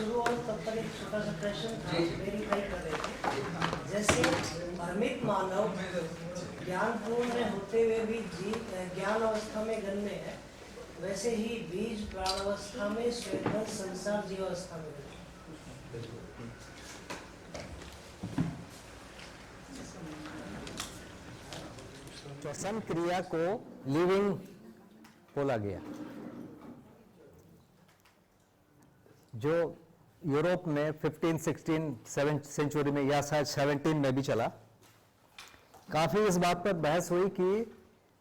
शुरू और तब तक एक छोटा सा प्रश्न था, वेरीफाई कर रहे थे। जैसे भ्रमित मानव ज्ञान पूर्ण होते हुए भी ज्ञान अवस्था में गण्य है, वैसे ही बीज प्राणावस्था में स्वेदन संसार जीवावस्था में गण्य है। श्वसन क्रिया को लिविंग बोला गया, जो यूरोप में 15, 16, 7 सेंचुरी में या शायद 17 में भी चला। काफी इस बात पर बहस हुई कि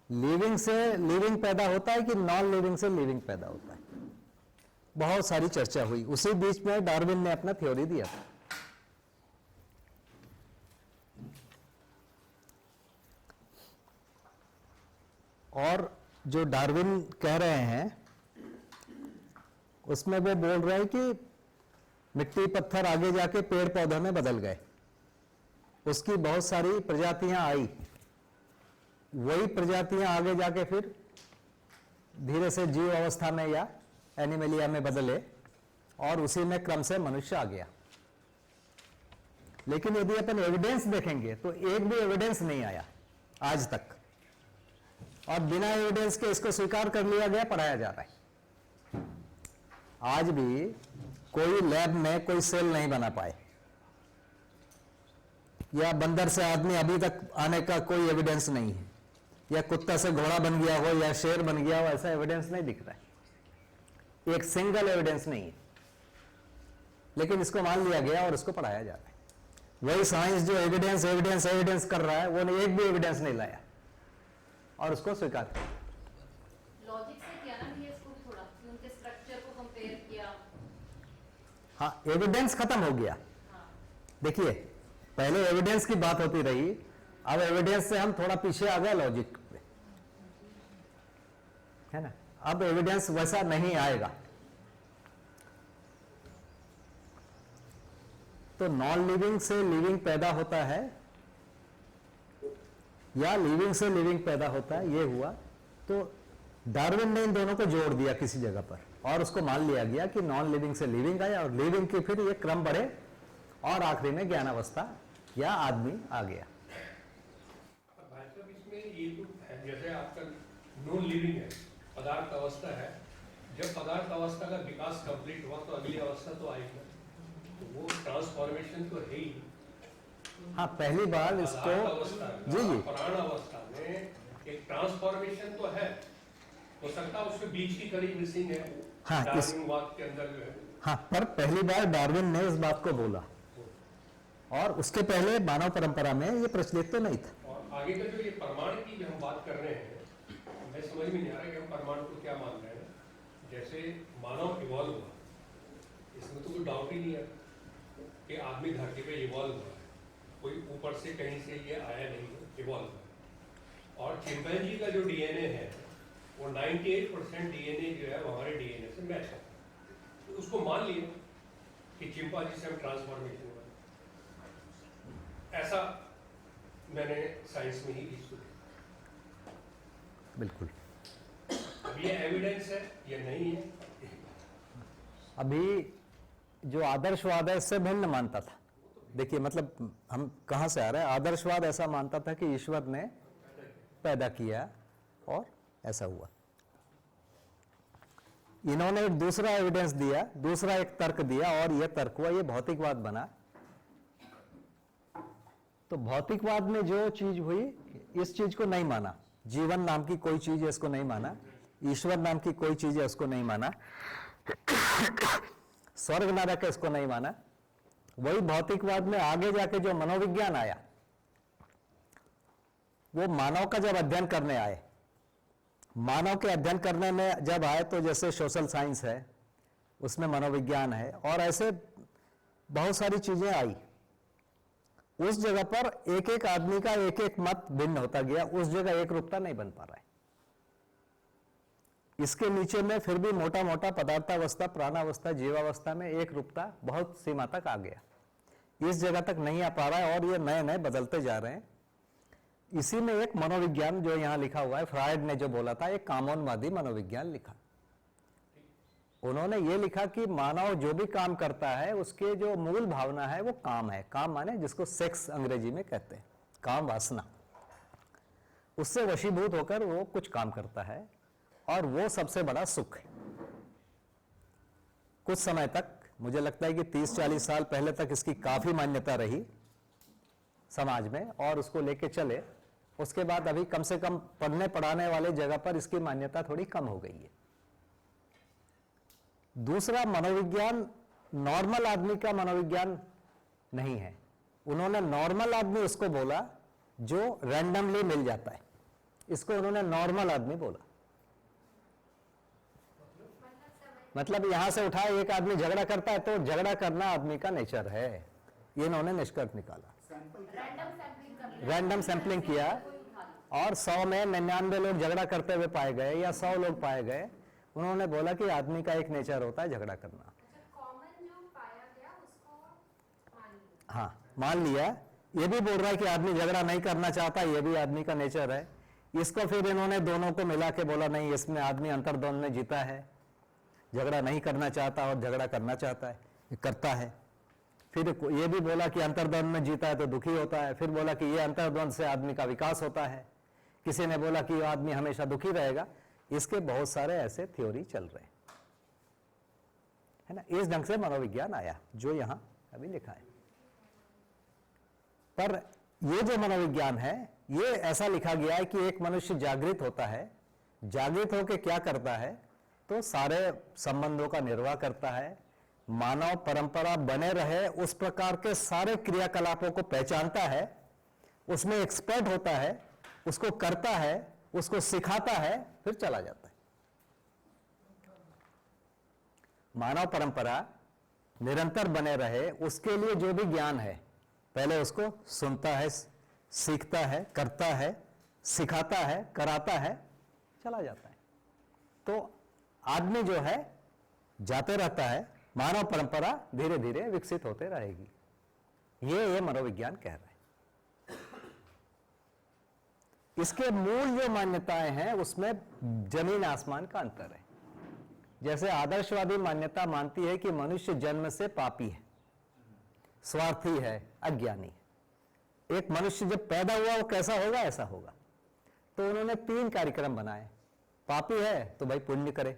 लिविंग से लिविंग पैदा होता है कि नॉन लिविंग से लिविंग पैदा होता है। बहुत सारी चर्चा हुई। उसी बीच में डार्विन ने अपना थ्योरी दिया था। और जो डार्विन कह रहे हैं उसमें वो बोल रहे हैं कि मिट्टी पत्थर आगे जाके पेड़ पौधों में बदल गए, उसकी बहुत सारी प्रजातियां आई, वही प्रजातियां आगे जाके फिर धीरे से जीव अवस्था में या एनिमलिया में बदले और उसी में क्रम से मनुष्य आ गया। लेकिन यदि अपन एविडेंस देखेंगे तो एक भी एविडेंस नहीं आया आज तक, और बिना एविडेंस के इसको स्वीकार कर लिया गया, पढ़ाया जा रहा है। आज भी कोई लैब में कोई सेल नहीं बना पाए, या बंदर से आदमी अभी तक आने का कोई एविडेंस नहीं है, या कुत्ता से घोड़ा बन गया हो या शेर बन गया हो, ऐसा एविडेंस नहीं दिख रहा है। एक सिंगल एविडेंस नहीं है, लेकिन इसको मान लिया गया और इसको पढ़ाया जा रहा है। वही साइंस जो एविडेंस एविडेंस एविडेंस कर रहा है, वो एक भी एविडेंस नहीं लाया और उसको स्वीकार किया। लॉजिक से क्या ना ये इसको भी थोड़ा कि उनके स्ट्रक्चर को कंपेयर किया। हाँ, एविडेंस खत्म हो गया। हाँ। देखिए, पहले एविडेंस की बात होती रही, अब एविडेंस से हम थोड़ा पीछे आ गए लॉजिक पे, है ना। अब एविडेंस वैसा नहीं आएगा। तो नॉन लिविंग से लिविंग पैदा होता है या लिविंग से लिविंग पैदा होता है, ये हुआ। तो डार्विन ने इन दोनों को जोड़ दिया किसी जगह पर और उसको मान लिया गया कि नॉन लिविंग से लिविंग आया और लिविंग के फिर ये क्रम बढ़े और आखिरी में ज्ञान अवस्था या आदमी आ गया। भाई साहब, इसमें ये तो है, जैसे आपका नॉन लिविंग है, पदार्थ अवस्था है। जब पदार्थ अवस्था का विकास कंप्लीट हुआ तो अगली अवस्था तो आएगी, तो वो ट्रांसफॉर्मेशन तो है ही। हाँ, पहली बार इसको जी जी प्राण अवस्था में एक ट्रांसफॉर्मेशन तो है, हो सकता है उसमें बीच की कड़ी मिसिंग है। हाँ, डार्विनवाद के अंदर जो है। हाँ, पर पहली बार डार्विन ने इस बात को बोला, और उसके पहले मानव परंपरा में ये प्रचलित तो नहीं था। और आगे का जो ये प्रमाण की जो हम बात कर रहे हैं, मैं समझ में नहीं आ रहा कि हम प्रमाण को क्या मान रहे हैं। जैसे मानव इवॉल्व हुआ, इसमें तो कोई डाउट ही नहीं है कि आदमी धरती पे इवॉल्व हुआ है, कोई ऊपर से कहीं से ये आया नहीं है, इवॉल्व हुआ। और चिंपैंजी का जो डीएनए है वो 98% डीएनए जो है वो हमारे डीएनए से मैच है, तो उसको मान लिया कि चिंपैंजी से हम ट्रांसफॉर्मेशन हुआ। ऐसा मैंने साइंस में ही इसको देखा। बिल्कुल। अब ये एविडेंस है या नहीं है? अभी जो आदर्शवाद है इससे भिन्न मानता था। देखिए, मतलब हम कहां से आ रहे हैं। आदर्शवाद ऐसा मानता था कि ईश्वर ने पैदा किया और ऐसा हुआ। इन्होंने एक दूसरा एविडेंस दिया, दूसरा एक तर्क दिया, और यह तर्क हुआ, यह भौतिकवाद बना। तो भौतिकवाद में जो चीज हुई, इस चीज को नहीं माना। जीवन नाम की कोई चीज है इसको नहीं माना, ईश्वर नाम की कोई चीज है उसको नहीं माना, स्वर्ग नरक है इसको नहीं माना। वही भौतिकवाद में आगे जाके जो मनोविज्ञान आया, वो मानव का जब अध्ययन करने आए, मानव के अध्ययन करने में जब आए, तो जैसे सोशल साइंस है उसमें मनोविज्ञान है, और ऐसे बहुत सारी चीजें आई। उस जगह पर एक एक आदमी का एक एक मत भिन्न होता गया, उस जगह एक रूपता नहीं बन पा रहा है। इसके नीचे में फिर भी मोटा मोटा पदार्थावस्था, प्राणावस्था, जीवावस्था में एक रूपता बहुत सीमा तक आ गया। इस जगह तक नहीं आ पा रहा है, और ये नए नए बदलते जा रहे हैं। इसी में एक मनोविज्ञान जो यहां लिखा हुआ है, फ्रायड ने जो बोला था, एक कामोनवादी मनोविज्ञान लिखा। उन्होंने ये लिखा कि मानव जो भी काम करता है उसके जो मूल भावना है वो काम है। काम माने जिसको सेक्स अंग्रेजी में कहते हैं, काम वासना, उससे वशीभूत होकर वो कुछ काम करता है और वो सबसे बड़ा सुख है। कुछ समय तक, मुझे लगता है कि 30-40 साल पहले तक इसकी काफी मान्यता रही समाज में और उसको लेके चले। उसके बाद अभी कम से कम पढ़ने पढ़ाने वाले जगह पर इसकी मान्यता थोड़ी कम हो गई है। दूसरा, मनोविज्ञान नॉर्मल आदमी का मनोविज्ञान नहीं है। उन्होंने नॉर्मल आदमी उसको बोला जो रैंडमली मिल जाता है, इसको उन्होंने नॉर्मल आदमी बोला। मतलब यहां से उठा एक आदमी झगड़ा करता है तो झगड़ा करना आदमी का नेचर है, ये इन्होंने निष्कर्ष निकाला। रैंडम सैंपलिंग किया और 100 में 99 लोग झगड़ा करते हुए पाए गए या 100 लोग पाए गए। उन्होंने बोला कि आदमी का एक नेचर होता है झगड़ा करना। कॉमन जो पाया गया उसको मान लिया। हाँ, मान लिया। ये भी बोल रहा है कि आदमी झगड़ा नहीं करना चाहता, ये भी आदमी का नेचर है। इसको फिर इन्होंने दोनों को मिला के बोला नहीं, इसमें आदमी अंतर्द्वंद में जीता है, झगड़ा नहीं करना चाहता और झगड़ा करना चाहता है, करता है। फिर ये भी बोला कि अंतर्द्वंद में जीता है तो दुखी होता है। फिर बोला कि ये अंतर्द्वंद से आदमी का विकास होता है। किसी ने बोला कि आदमी हमेशा दुखी रहेगा। इसके बहुत सारे ऐसे थ्योरी चल रहे हैं, है ना। इस ढंग से मनोविज्ञान आया जो यहां अभी लिखा है। पर ये जो मनोविज्ञान है ये ऐसा लिखा गया है कि एक मनुष्य जागृत होता है, जागृत होकर क्या करता है तो सारे संबंधों का निर्वाह करता है, मानव परंपरा बने रहे उस प्रकार के सारे क्रियाकलापों को पहचानता है, उसमें एक्सपर्ट होता है, उसको करता है, उसको सिखाता है, फिर चला जाता है। मानव परंपरा निरंतर बने रहे उसके लिए जो भी ज्ञान है पहले उसको सुनता है, सीखता है, करता है, सिखाता है, कराता है, चला जाता है। तो आदमी जो है जाते रहता है, मानव परंपरा धीरे धीरे विकसित होते रहेगी। ये मनोविज्ञान कह रहा है। इसके मूल जो मान्यताएं हैं उसमें जमीन आसमान का अंतर है। जैसे आदर्शवादी मान्यता मानती है कि मनुष्य जन्म से पापी है, स्वार्थी है, अज्ञानी है। एक मनुष्य जब पैदा हुआ वो कैसा होगा, ऐसा होगा। तो उन्होंने 3 कार्यक्रम बनाए। पापी है तो भाई पुण्य करे,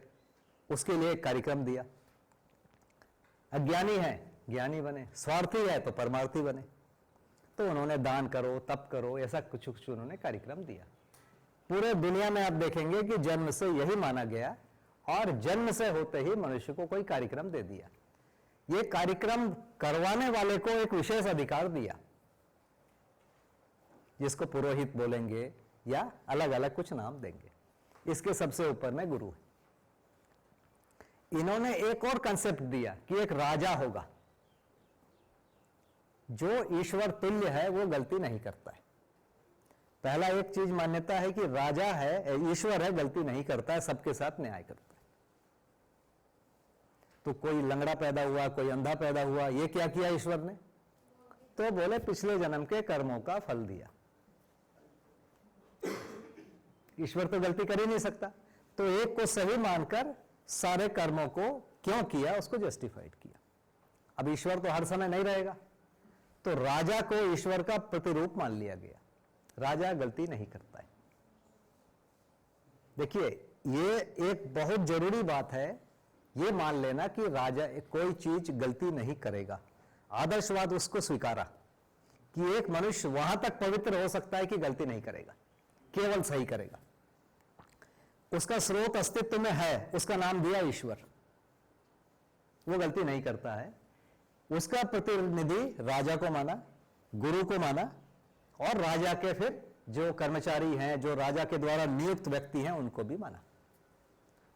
उसके लिए एक कार्यक्रम दिया। अज्ञानी है, ज्ञानी बने। स्वार्थी है तो परमार्थी बने। तो उन्होंने दान करो, तप करो, ऐसा कुछ कुछ उन्होंने कार्यक्रम दिया। पूरे दुनिया में आप देखेंगे कि जन्म से यही माना गया और जन्म से होते ही मनुष्य को कोई कार्यक्रम दे दिया। ये कार्यक्रम करवाने वाले को एक विशेष अधिकार दिया जिसको पुरोहित बोलेंगे या अलग अलग कुछ नाम देंगे। इसके सबसे ऊपर में गुरु है। इन्होंने एक और कंसेप्ट दिया कि एक राजा होगा जो ईश्वर तुल्य है, वो गलती नहीं करता है। पहला एक चीज मान्यता है कि राजा है, ईश्वर है, गलती नहीं करता है, सबके साथ न्याय करता है। तो कोई लंगड़ा पैदा हुआ, कोई अंधा पैदा हुआ, ये क्या किया ईश्वर ने? तो बोले पिछले जन्म के कर्मों का फल दिया। ईश्वर तो गलती कर ही नहीं सकता, तो एक को सही मानकर सारे कर्मों को क्यों किया उसको जस्टिफाइड किया। अब ईश्वर तो हर समय नहीं रहेगा, तो राजा को ईश्वर का प्रतिरूप मान लिया गया। राजा गलती नहीं करता है। देखिए, ये एक बहुत जरूरी बात है, ये मान लेना कि राजा कोई चीज गलती नहीं करेगा। आदर्शवाद उसको स्वीकारा कि एक मनुष्य वहां तक पवित्र हो सकता है कि गलती नहीं करेगा, केवल सही करेगा। उसका स्रोत अस्तित्व में है, उसका नाम दिया ईश्वर, वो गलती नहीं करता है। उसका प्रतिनिधि राजा को माना, गुरु को माना, और राजा के फिर जो कर्मचारी हैं, जो राजा के द्वारा नियुक्त व्यक्ति हैं, उनको भी माना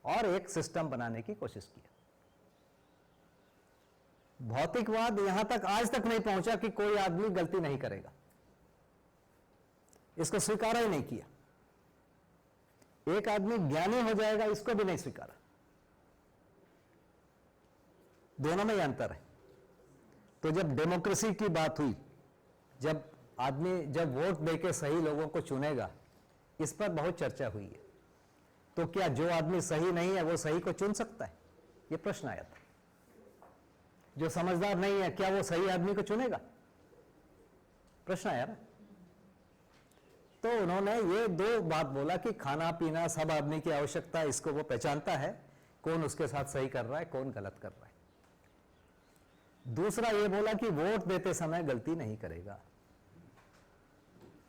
और एक सिस्टम बनाने की कोशिश की। भौतिकवाद यहां तक आज तक नहीं पहुंचा कि कोई आदमी गलती नहीं करेगा, इसको स्वीकारा ही नहीं किया। एक आदमी ज्ञानी हो जाएगा, इसको भी नहीं स्वीकारा। दोनों में ही अंतर है। तो जब डेमोक्रेसी की बात हुई, जब वोट देके सही लोगों को चुनेगा, इस पर बहुत चर्चा हुई है। तो क्या जो आदमी सही नहीं है वो सही को चुन सकता है? ये प्रश्न आया था। जो समझदार नहीं है क्या वो सही आदमी को चुनेगा? प्रश्न आया ना। तो उन्होंने ये दो बात बोला कि खाना पीना सब आदमी की आवश्यकता है, इसको वो पहचानता है, कौन उसके साथ सही कर रहा है, कौन गलत कर रहा है। दूसरा ये बोला कि वोट देते समय गलती नहीं करेगा,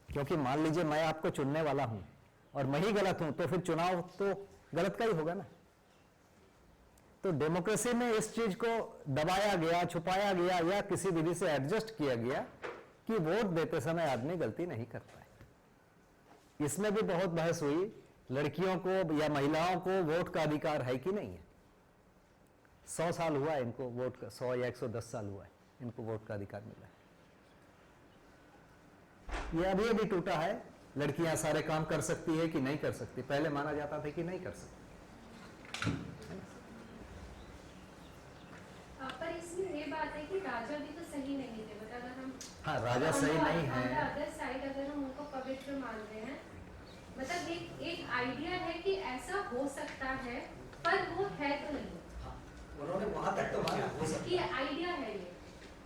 क्योंकि मान लीजिए मैं आपको चुनने वाला हूं और मैं ही गलत हूं तो फिर चुनाव तो गलत का ही होगा ना। तो डेमोक्रेसी में इस चीज को दबाया गया, छुपाया गया या किसी विधि से एडजस्ट किया गया कि वोट देते समय आदमी गलती नहीं करता है। इसमें भी बहुत बहस हुई, लड़कियों को या महिलाओं को वोट का अधिकार है कि नहीं है। 100 साल हुआ इनको वोट का, 100 या 110 साल हुआ है इनको वोट का अधिकार मिला है। यह अभी टूटा है। लड़कियां सारे काम कर सकती है कि नहीं कर सकती, पहले माना जाता था कि नहीं कर सकती। पर इसमें ये बात है कि राजा भी तो सही नहीं थे, मतलब अगर हम हाँ, राजा सही नहीं है। अदर साइड अगर हम उनको पवित्र मानते हैं, मतलब एक आइडिया है कि ऐसा हो सकता है, पर वो है तो नहीं। उन्होंने वहां तक तो माना हो सकता ये आइडिया है ये,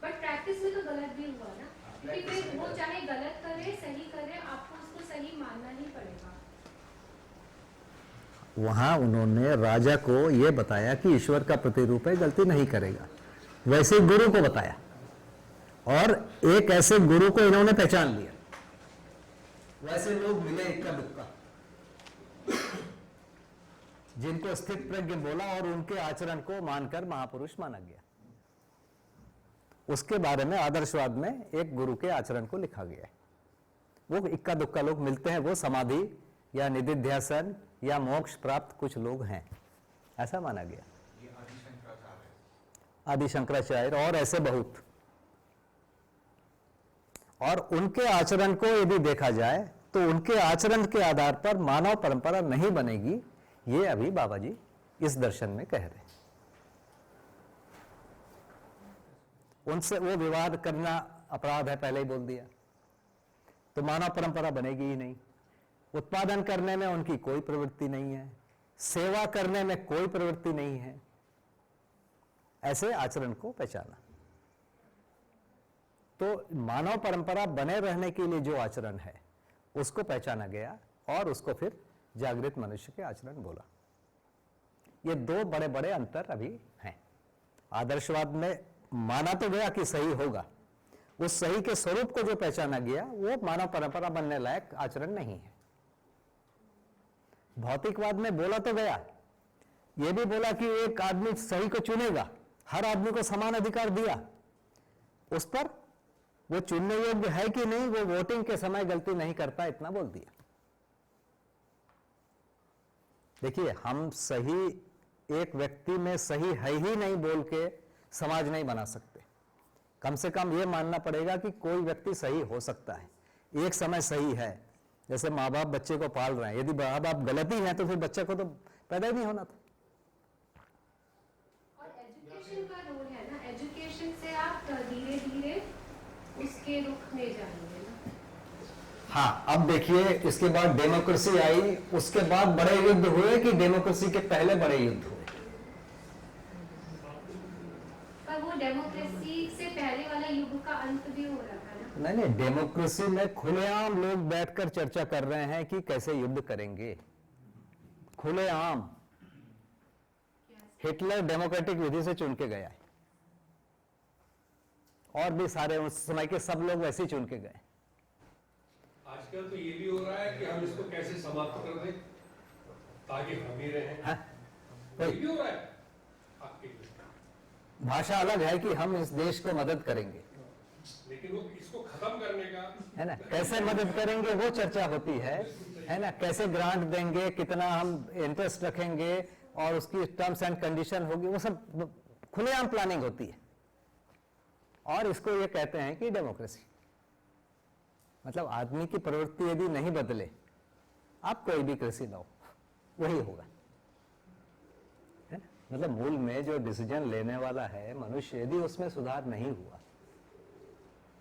बट प्रैक्टिस में तो गलत भी हुआ ना, क्योंकि फिर वो चाहे गलत करे सही करे, आपको उसको सही मानना ही पड़ेगा। वहां उन्होंने राजा को यह बताया कि ईश्वर का प्रतिरूप है, गलती नहीं करेगा। वैसे ही गुरु को बताया, और एक ऐसे गुरु को इन्होंने पहचान लिया। वैसे लोग मिले इक्का दुक्का, जिनको स्थित प्रज्ञ बोला और उनके आचरण को मानकर महापुरुष माना गया। उसके बारे में आदर्शवाद में एक गुरु के आचरण को लिखा गया है। वो इक्का दुक्का लोग मिलते हैं, वो समाधि या निधिध्यासन या मोक्ष प्राप्त कुछ लोग हैं, ऐसा माना गया। आदि शंकराचार्य और ऐसे बहुत। और उनके आचरण को यदि देखा जाए तो उनके आचरण के आधार पर मानव परंपरा नहीं बनेगी, ये अभी बाबा जी इस दर्शन में कह रहे हैं। उनसे वो विवाद करना अपराध है, पहले ही बोल दिया, तो मानव परंपरा बनेगी ही नहीं। उत्पादन करने में उनकी कोई प्रवृत्ति नहीं है, सेवा करने में कोई प्रवृत्ति नहीं है। ऐसे आचरण को पहचाना, तो मानव परंपरा बने रहने के लिए जो आचरण है उसको पहचाना गया और उसको फिर जागृत मनुष्य के आचरण बोला। ये दो बड़े बड़े अंतर अभी हैं। आदर्शवाद में माना तो गया कि सही होगा, उस सही के स्वरूप को जो पहचाना गया वो मानव परंपरा बनने लायक आचरण नहीं है। भौतिकवाद में बोला तो गया, ये भी बोला कि एक आदमी सही को चुनेगा, हर आदमी को समान अधिकार दिया। उस पर वो चुनने योग्य है कि नहीं, वो वोटिंग के समय गलती नहीं करता, इतना बोल दिया। देखिए, हम सही एक व्यक्ति में सही है ही नहीं बोल के समाज नहीं बना सकते। कम से कम ये मानना पड़ेगा कि कोई व्यक्ति सही हो सकता है, एक समय सही है। जैसे माँ बाप बच्चे को पाल रहे हैं, यदि माँ बाप गलती है तो फिर बच्चे को तो पैदा ही नहीं होना था। और एजुकेशन का रोल है ना, एजुकेशन से आप धीरे धीरे उसके रुख में जाएंगे ना। हाँ, अब देखिए, इसके बाद डेमोक्रेसी आई, उसके बाद बड़े युद्ध हुए कि डेमोक्रेसी के पहले बड़े युद्ध हुए? पर वो डेमोक्रेसी से पहले वाला युग का अंत भी हो रहा था ना। नहीं, डेमोक्रेसी में खुलेआम लोग बैठकर चर्चा कर रहे हैं कि कैसे युद्ध करेंगे, खुलेआम। हिटलर डेमोक्रेटिक विधि से चुन के गया है, और भी सारे उस समय के सब लोग वैसे ही चुन के गए। आजकल तो ये भी हो रहा है कि हम इसको कैसे समाप्त कर दें ताकि हम ही रहें। हाँ? ये भी हो रहा है आपके लिए। भाषा अलग है कि हम इस देश को मदद करेंगे, लेकिन वो इसको खत्म करने का है ना, कैसे मदद करेंगे वो चर्चा होती है ना, कैसे ग्रांट देंगे, कितना हम इंटरेस्ट रखेंगे और उसकी टर्म्स एंड कंडीशन होगी, वो सब खुलेआम प्लानिंग होती है। और इसको ये कहते हैं कि डेमोक्रेसी। मतलब आदमी की प्रवृत्ति यदि नहीं बदले, आप कोई भी कृषि लाओ वही होगा, है ना। मतलब मूल में जो डिसीजन लेने वाला है मनुष्य, यदि उसमें सुधार नहीं हुआ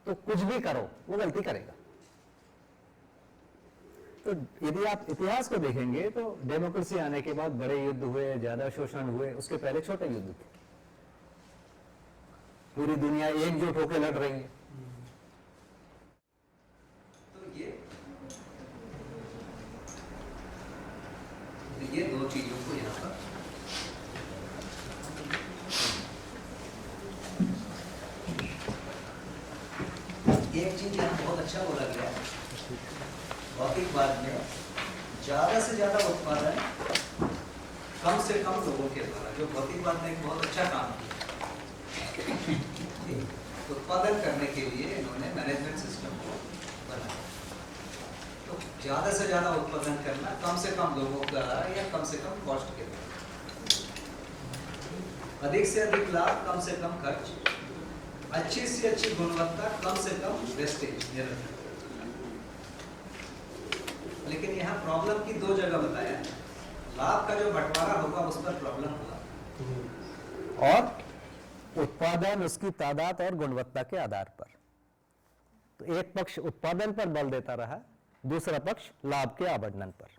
तो कुछ भी करो वो गलती करेगा। तो यदि आप इतिहास को देखेंगे तो डेमोक्रेसी आने के बाद बड़े युद्ध हुए, ज्यादा शोषण हुए, उसके पहले छोटे युद्ध थे। पूरी दुनिया एकजुट होकर लड़ रही है। तो ये दो चीजों को यहाँ पर एक चीज यहाँ बहुत अच्छा बोला गया, भौतिकवाद में ज्यादा से ज्यादा उत्पादन कम से कम लोगों के द्वारा, जो भौतिकवाद ने एक बहुत अच्छा काम किया। उत्पादन करने के लिए इन्होंने मैनेजमेंट सिस्टम को बनाया। तो ज्यादा से ज्यादा उत्पादन करना कम से कम लोगों का या कम से कम कॉस्ट के द्वारा, अधिक से अधिक लाभ, कम से कम खर्च, अच्छी से अच्छी गुणवत्ता, कम से कम वेस्टेज। लेकिन यहाँ प्रॉब्लम की दो जगह बताया है। लाभ का जो बंटवारा होगा उस पर प्रॉब्लम हुआ, और उत्पादन उसकी तादाद और गुणवत्ता के आधार पर। तो एक पक्ष उत्पादन पर बल देता रहा, दूसरा पक्ष लाभ के आवंटन पर।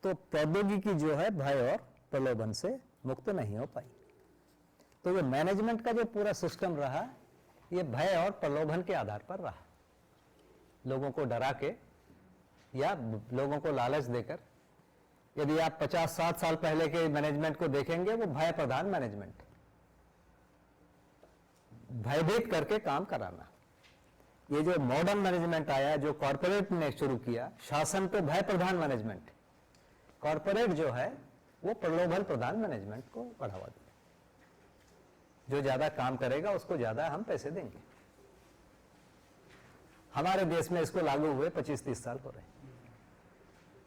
तो प्रौद्योगिकी जो है भय और प्रलोभन से मुक्त नहीं हो पाई। तो ये मैनेजमेंट का जो पूरा सिस्टम रहा, ये भय और प्रलोभन के आधार पर रहा। लोगों को डरा के या लोगों को लालच देकर। यदि आप 50-60 साल पहले के मैनेजमेंट को देखेंगे, वो भय प्रधान मैनेजमेंट, भयभीत करके काम कराना। ये जो मॉडर्न मैनेजमेंट आया, जो कॉर्पोरेट ने शुरू किया, शासन तो भय प्रधान मैनेजमेंट, कॉर्पोरेट जो है वो प्रलोभन प्रधान मैनेजमेंट को बढ़ावा देगा। जो ज्यादा काम करेगा उसको ज्यादा हम पैसे देंगे। हमारे देश में इसको लागू हुए 25-30 साल हो रहे,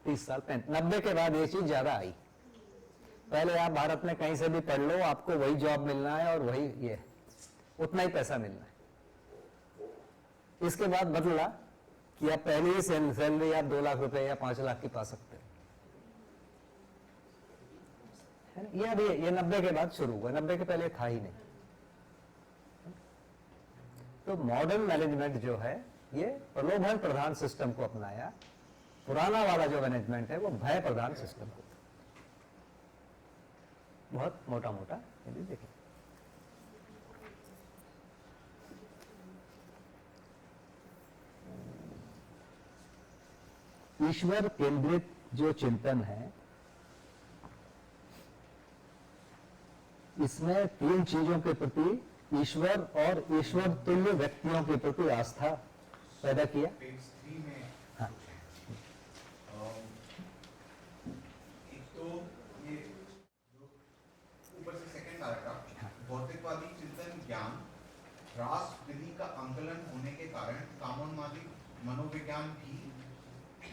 30 साल 90 के बाद ये चीज ज्यादा आई। पहले आप भारत में कहीं से भी पढ़ लो, आपको वही जॉब मिलना है और वही ये उतना ही पैसा मिलना है। इसके बाद बदला कि आप पहली ही सैलरी आप 2 लाख रुपए या 5 लाख की पा सकते हो। ये अभी ये 90 के बाद शुरू हुआ, 90 के पहले था ही नहीं। तो मॉडर्न मैनेजमेंट जो है ये प्रलोभन प्रधान सिस्टम को अपनाया। पुराना वाला जो मैनेजमेंट है वो भय प्रधान सिस्टम को, बहुत मोटा मोटा यदि देखें। ईश्वर केंद्रित जो चिंतन है, इसमें 3 चीजों के प्रति, ईश्वर और ईश्वर तुल्य व्यक्तियों के प्रति आस्था पैदा किया। हाँ। एक तो ये जो ऊपर से सेकंड पैराग्राफ, भौतिकवादी चिंतन ज्ञान ह्रास विधि का अंकलन होने के कारण कामोन्मादी मनोविज्ञान भी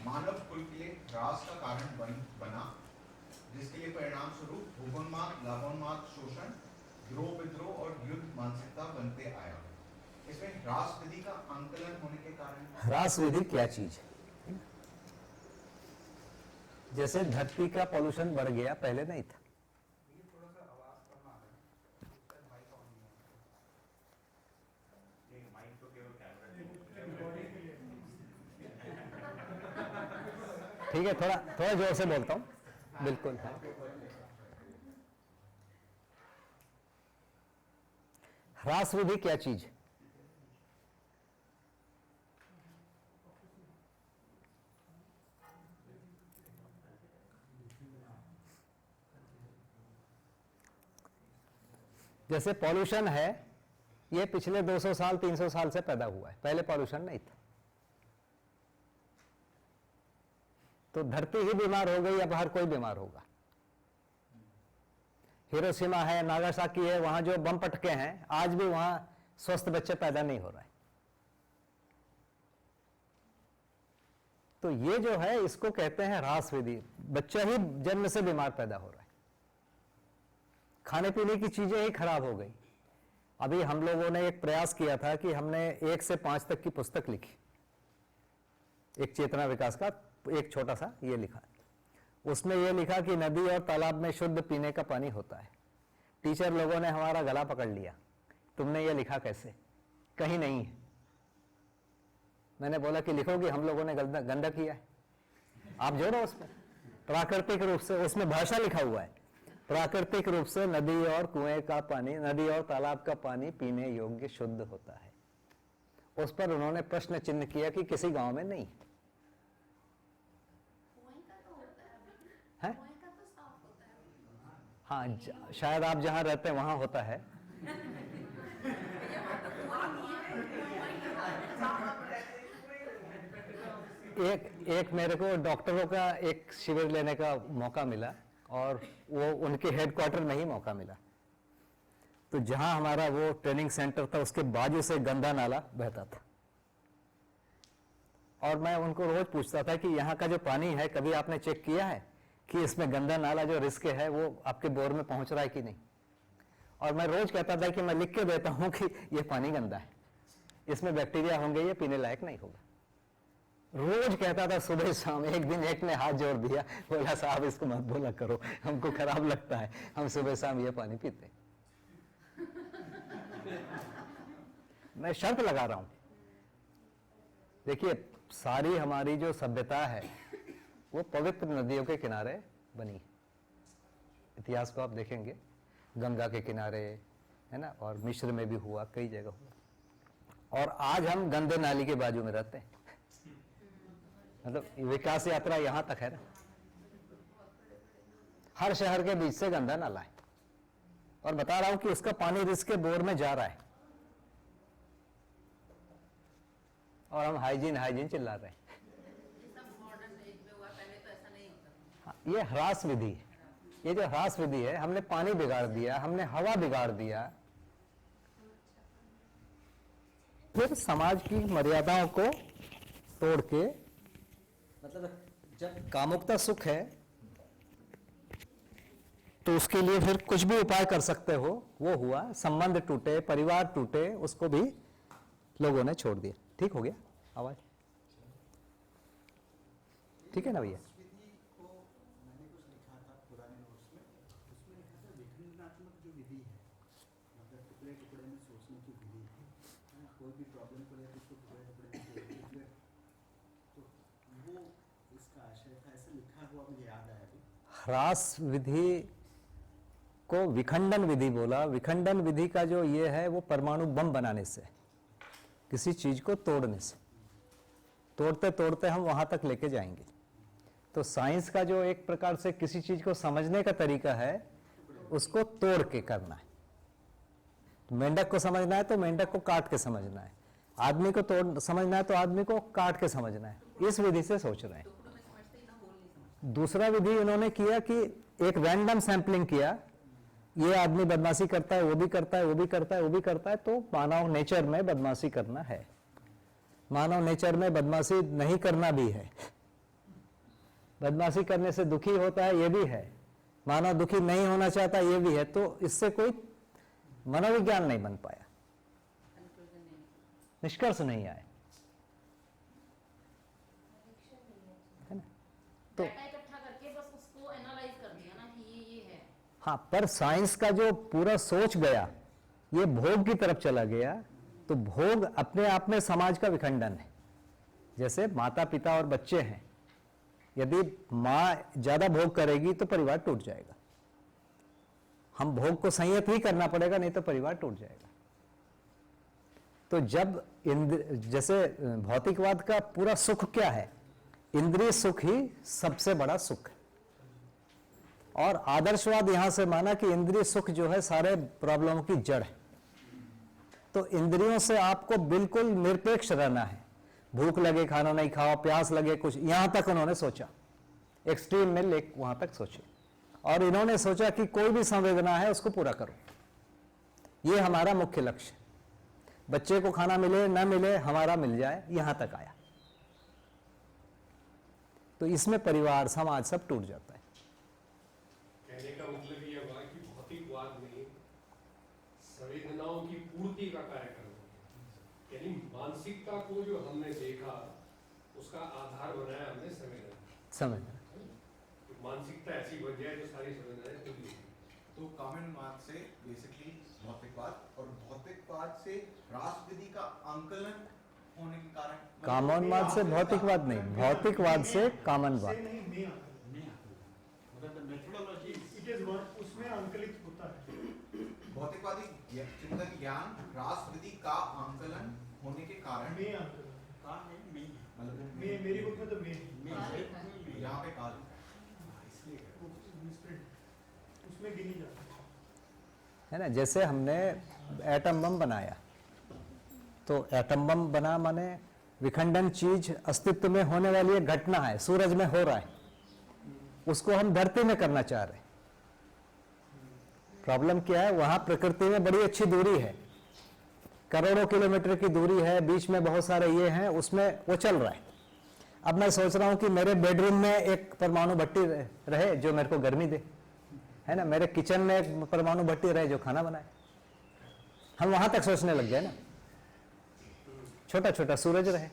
मानव कुल के लिए ह्रास का कारण बना, जिसके लिए परिणाम स्वरूप भोगोन्माद, लाभोन्माद, शोषण, द्रोह विद्रोह और युद्ध मानसिकता बनते आया। इसमें ह्रास विधि का अंकलन होने के कारण, ह्रास विधि क्या चीज है? जैसे धरती का पॉल्यूशन बढ़ गया, पहले नहीं था। थोड़ा सा आवाज कम आ रहा है, माइक ऑन नहीं है। ये माइक तो केवल कैमरा ठीक है, थोड़ा जोर से बोलता हूं। बिल्कुल है। ह्रास विधि क्या चीज है? जैसे पॉल्यूशन है, ये पिछले 200 साल 300 साल से पैदा हुआ है, पहले पॉल्यूशन नहीं था। तो धरती ही बीमार हो गई, अब हर कोई बीमार होगा। हिरोशिमा है, नागासाकी है, वहां जो बम पटके हैं, आज भी वहां स्वस्थ बच्चे पैदा नहीं हो रहे। तो ये जो है इसको कहते हैं ह्रास विधि। बच्चा ही जन्म से बीमार पैदा हो रहा है, खाने पीने की चीजें ही खराब हो गई। अभी हम लोगों ने एक प्रयास किया था कि हमने 1 से 5 तक की पुस्तक लिखी, एक चेतना विकास का एक छोटा सा ये लिखा। उसमें यह लिखा कि नदी और तालाब में शुद्ध पीने का पानी होता है। टीचर लोगों ने हमारा गला पकड़ लिया, तुमने ये लिखा कैसे? कहीं नहीं है। मैंने बोला कि लिखो कि हम लोगों ने गंदा गंदा किया है, आप जोड़ो उसमें। प्राकृतिक रूप से उसमें भाषा लिखा हुआ है, प्राकृतिक रूप से नदी और कुएं का पानी, नदी और तालाब का पानी पीने योग्य शुद्ध होता है। उस पर उन्होंने प्रश्न चिन्ह किया कि किसी गांव में नहीं है। हाँ, शायद आप जहां रहते हैं वहां होता है। एक मेरे को डॉक्टरों का एक शिविर लेने का मौका मिला और वो उनके हेडक्वार्टर में ही मौका मिला। तो जहां हमारा वो ट्रेनिंग सेंटर था उसके बाजू से गंदा नाला बहता था और मैं उनको रोज पूछता था कि यहाँ का जो पानी है कभी आपने चेक किया है कि इसमें गंदा नाला जो रिस्क है वो आपके बोर में पहुंच रहा है कि नहीं। और मैं रोज कहता था कि मैं लिख के देता हूं कि ये पानी गंदा है, इसमें बैक्टीरिया होंगे, ये पीने लायक नहीं होगा। रोज कहता था सुबह शाम। एक दिन एक ने हाथ जोड़ दिया, बोला साहब इसको मत बोला करो, हमको खराब लगता है, हम सुबह शाम ये पानी पीते। मैं शर्त लगा रहा हूं, देखिए सारी हमारी जो सभ्यता है वो पवित्र नदियों के किनारे बनी है। इतिहास को आप देखेंगे, गंगा के किनारे है ना, और मिस्र में भी हुआ, कई जगह हुआ। और आज हम गंदे नाली के बाजू में रहते हैं। मतलब विकास यात्रा यहां तक है ना, हर शहर के बीच से गंदा नाला है और बता रहा हूं कि उसका पानी रिस्क के बोर में जा रहा है और हम हाइजीन हाइजीन चिल्ला रहे हैं। हाँ, ये ह्रास विधि है। ये जो ह्रास विधि है, हमने पानी बिगाड़ दिया, हमने हवा बिगाड़ दिया, फिर समाज की मर्यादाओं को तोड़ के, मतलब जब कामुकता सुख है तो उसके लिए फिर कुछ भी उपाय कर सकते हो, वो हुआ। संबंध टूटे, परिवार टूटे, उसको भी लोगों ने छोड़ दिया। ठीक हो गया आवाज? ठीक है ना भैया? विधि को मैंने कुछ लिखा था पुराने नोट्स में, उसमें लिखा था विखंडनात्मक जो विधि है, मतलब टुकड़े टुकड़े में सोचने की विधि है ना, कोई भी प्रॉब्लम को लेकर उसको टुकड़े टुकड़े में सोचते, तो वो इसका आशय था, ऐसा लिखा हुआ मुझे याद आया अभी। ह्रास विधि को विखंडन विधि बोला। विखंडन विधि का जो ये है वो परमाणु बम बनाने से, किसी चीज को तोड़ने से, तोड़ते तोड़ते हम वहां तक लेके जाएंगे। तो साइंस का जो एक प्रकार से किसी चीज को समझने का तरीका है, उसको तोड़ के करना है। तो मेंढक को समझना है तो मेंढक को काट के समझना है, आदमी को तोड़ समझना है तो आदमी को काट के समझना है। इस विधि से सोच रहे हैं। दूसरा विधि इन्होंने किया कि एक रैंडम सैंपलिंग किया, ये आदमी बदमाशी करता है, वो भी करता है, वो भी करता है, वो भी करता है, तो मानव नेचर में बदमाशी करना है। मानव नेचर में बदमाशी नहीं करना भी है। बदमाशी करने से दुखी होता है, ये भी है। मानव दुखी नहीं होना चाहता, ये भी है। तो इससे कोई मनोविज्ञान नहीं बन पाया, निष्कर्ष नहीं आए, है ना? तो इकट्ठा करके बस उसको एनालाइज कर दिया ना कि ये है। हाँ, पर साइंस का जो पूरा सोच गया, ये भोग की तरफ चला गया। तो भोग अपने आप में समाज का विखंडन है। जैसे माता पिता और बच्चे हैं, यदि माँ ज्यादा भोग करेगी तो परिवार टूट जाएगा। हम भोग को संयत ही करना पड़ेगा, नहीं तो परिवार टूट जाएगा। तो जब जैसे भौतिकवाद का पूरा सुख क्या है, इंद्रिय सुख ही सबसे बड़ा सुख है। और आदर्शवाद यहां से माना कि इंद्रिय सुख जो है सारे प्रॉब्लमों की जड़ है। तो इंद्रियों से आपको बिल्कुल निरपेक्ष रहना है। भूख लगे खाना नहीं खाओ, प्यास लगे कुछ, यहां तक उन्होंने सोचा, एक्सट्रीम में ले वहां तक सोचे। और इन्होंने सोचा कि कोई भी संवेदना है उसको पूरा करो, ये हमारा मुख्य लक्ष्य। बच्चे को खाना मिले ना मिले, हमारा मिल जाए, यहां तक आया। तो इसमें परिवार समाज सब टूट जाता है। कहने का मतलब ये हुआ कि भौतिकवाद में संवेदनाओं की पूर्ति का कार्य करना, यानी मानसिकता को जो हमने देखा उसका आधार बनाया हमने संवेदना। मानसिकता ऐसी बन जाए जो सारी संवेदनाएं पूरी हो। तो कॉमन मार्क से बेसिकली भौतिकवाद, और भौतिकवाद से ह्रास विधि का आंकलन होने के कारण कामनवाद से भौतिकवाद नहीं, भौतिकवाद से कामनवाद। नहीं में आता है, मतलब the methodology it is one उसमें अंकलित होता है। भौतिकवादी चिंतन ज्ञान ह्रास विधि का आंकलन होने के कारण में अंकलित का है में मतलब में मेरी बुक में तो में यहाँ पे काल इसलिए उसमें गिनी जाती है ना। जैसे हमने एटम बम बनाया, तो एटम बम बना माने विखंडन चीज अस्तित्व में होने वाली एक घटना है, सूरज में हो रहा है, उसको हम धरती में करना चाह रहे हैं। प्रॉब्लम क्या है, वहां प्रकृति में बड़ी अच्छी दूरी है, करोड़ों किलोमीटर की दूरी है, बीच में बहुत सारे ये हैं, उसमें वो चल रहा है। अब मैं सोच रहा हूं कि मेरे बेडरूम में एक परमाणु भट्टी रहे जो मेरे को गर्मी दे, है ना, मेरे किचन में एक परमाणु भट्टी रहे जो खाना बनाए। हम वहां तक सोचने लग गए ना, छोटा छोटा सूरज रहे।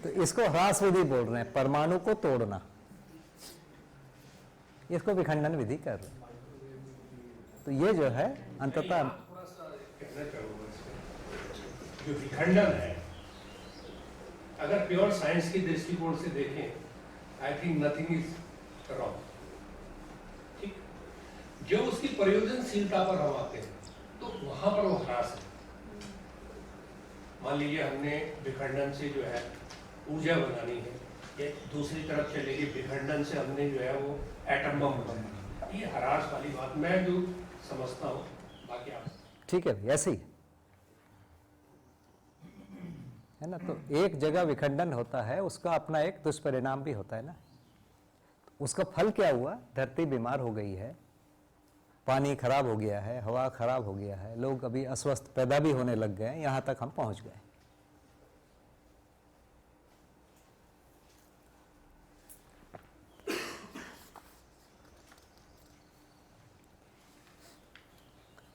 तो इसको ह्रास विधि बोल रहे हैं, परमाणु को तोड़ना, इसको विखंडन विधि कर रहे हैं। तो ये जो है अंततः थोड़ा सा कहना चाहूंगा इसमें, जो विखंडन है, अगर प्योर साइंस की दृष्टिकोण से देखें, I think nothing is wrong, ठीक। जो उसकी प्रयोजनशीलता पर हम आते हैं, तो वहां पर वो ह्रास है। मान लीजिए हमने विखंडन से जो है ऊर्जा बनानी है, या दूसरी तरफ चलेगी विखंडन से हमने जो है वो एटम बम बनाना, ये ह्रास वाली बात मैं जो समझता हूँ। बाकी आप ठीक है, ऐसे ही है ना। तो एक जगह विखंडन होता है, उसका अपना एक दुष्परिणाम भी होता है ना। उसका फल क्या हुआ, धरती बीमार हो गई है, पानी खराब हो गया है, हवा खराब हो गया है, लोग अभी अस्वस्थ पैदा भी होने लग गए, यहां तक हम पहुंच गए।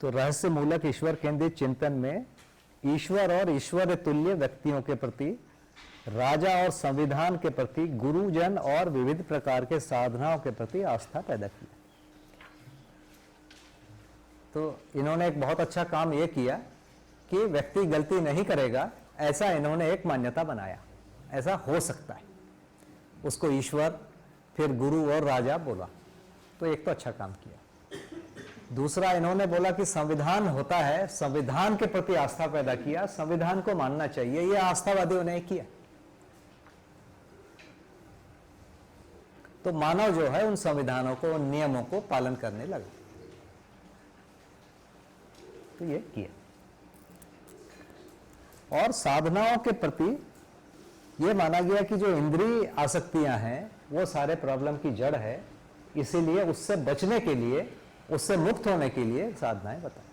तो रहस्य मूलक ईश्वर केंद्रित चिंतन में ईश्वर और ईश्वर तुल्य व्यक्तियों के प्रति, राजा और संविधान के प्रति, गुरुजन और विविध प्रकार के साधनाओं के प्रति आस्था पैदा की। तो इन्होंने एक बहुत अच्छा काम यह किया कि व्यक्ति गलती नहीं करेगा, ऐसा इन्होंने एक मान्यता बनाया, ऐसा हो सकता है, उसको ईश्वर फिर गुरु और राजा बोला। तो एक तो अच्छा काम किया। दूसरा, इन्होंने बोला कि संविधान होता है, संविधान के प्रति आस्था पैदा किया, संविधान को मानना चाहिए, यह आस्थावादियों ने किया। तो मानव जो है उन संविधानों को, उन नियमों को पालन करने लगा। तो ये किया। और साधनाओं के प्रति यह माना गया कि जो इंद्रिय आसक्तियां हैं वो सारे प्रॉब्लम की जड़ है, इसीलिए उससे बचने के लिए, उससे मुक्त होने के लिए साधनाएं बताएं।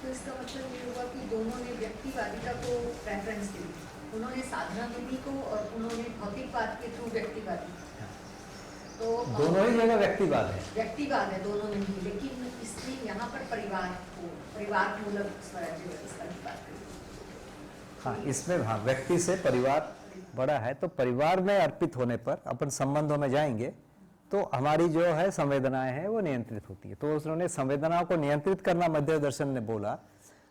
तो इसका मतलब ये हुआ कि दोनों ने व्यक्तिवादिता को प्रेफरेंस दी, उन्होंने साधना विधि को और उन्होंने भौतिकवाद के थ्रू व्यक्तिवादी। तो दोनों ही जगह व्यक्तिवाद है दोनों में ही, लेकिन इसमें यहाँ पर परिवार मूलक स्वराज्य व्यवस्था की बात करें। हाँ, इसमें हाँ व्यक्ति से परिवार बड़ा है, तो परिवार में अर्पित होने पर अपन संबंधों में जाएंगे तो हमारी जो है संवेदनाएं हैं वो नियंत्रित होती है। तो उन्होंने संवेदनाओं को नियंत्रित करना मध्य दर्शन ने बोला,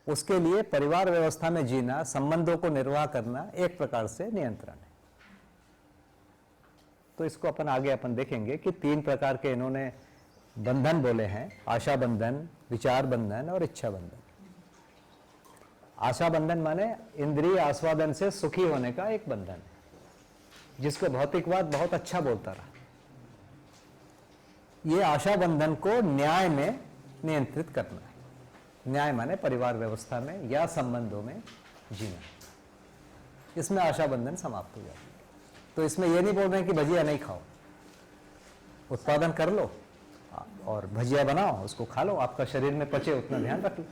उसके लिए परिवार व्यवस्था में जीना, संबंधों को निर्वाह करना एक प्रकार से नियंत्रण है। तो इसको अपन आगे अपन देखेंगे कि 3 प्रकार के इन्होंने बंधन बोले हैं, आशा बंधन, विचार बंधन और इच्छा बंधन। आशा बंधन माने इंद्रिय आस्वादन से सुखी होने का एक बंधन है, जिसको भौतिकवाद बहुत अच्छा बोलता रहा। ये आशा बंधन को न्याय में नियंत्रित करना है। न्याय माने परिवार व्यवस्था में या संबंधों में जीना, इसमें आशा बंधन समाप्त हो जाती है। तो इसमें यह नहीं बोल रहे हैं कि भजिया नहीं खाओ, उत्पादन कर लो और भजिया बनाओ, उसको खा लो, आपका शरीर में पचे उतना ध्यान रख लो,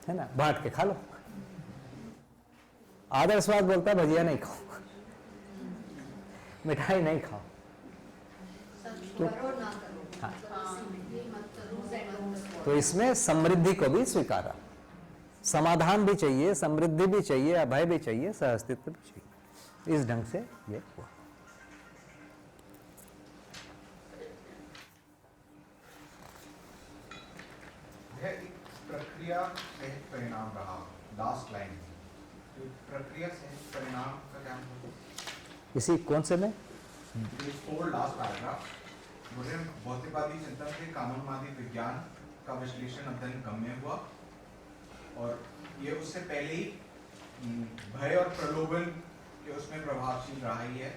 है ना, बांट के खा लो। आदर्शवाद बोलता है भजिया नहीं खाओ, मिठाई नहीं खाओ। हाँ। तो इसमें समृद्धि को भी स्वीकारा, समाधान भी चाहिए, समृद्धि भी चाहिए, अभय भी चाहिए, सहअस्तित्व भी चाहिए। इस ढंग से ये हुआ। यह एक प्रक्रिया सहित परिणाम रहा। लास्ट लाइन जो प्रक्रिया सहित परिणाम का क्या मतलब? इसी कौन से में? लास्ट पैराग्राफ मुझे भौतिकवादी चिंतन के कानूनवादी विज्ञान का विश्लेषण अध्ययन गम्य हुआ, और ये उससे पहले ही भय और प्रलोभन के उसमें प्रभावशील रहा ही है।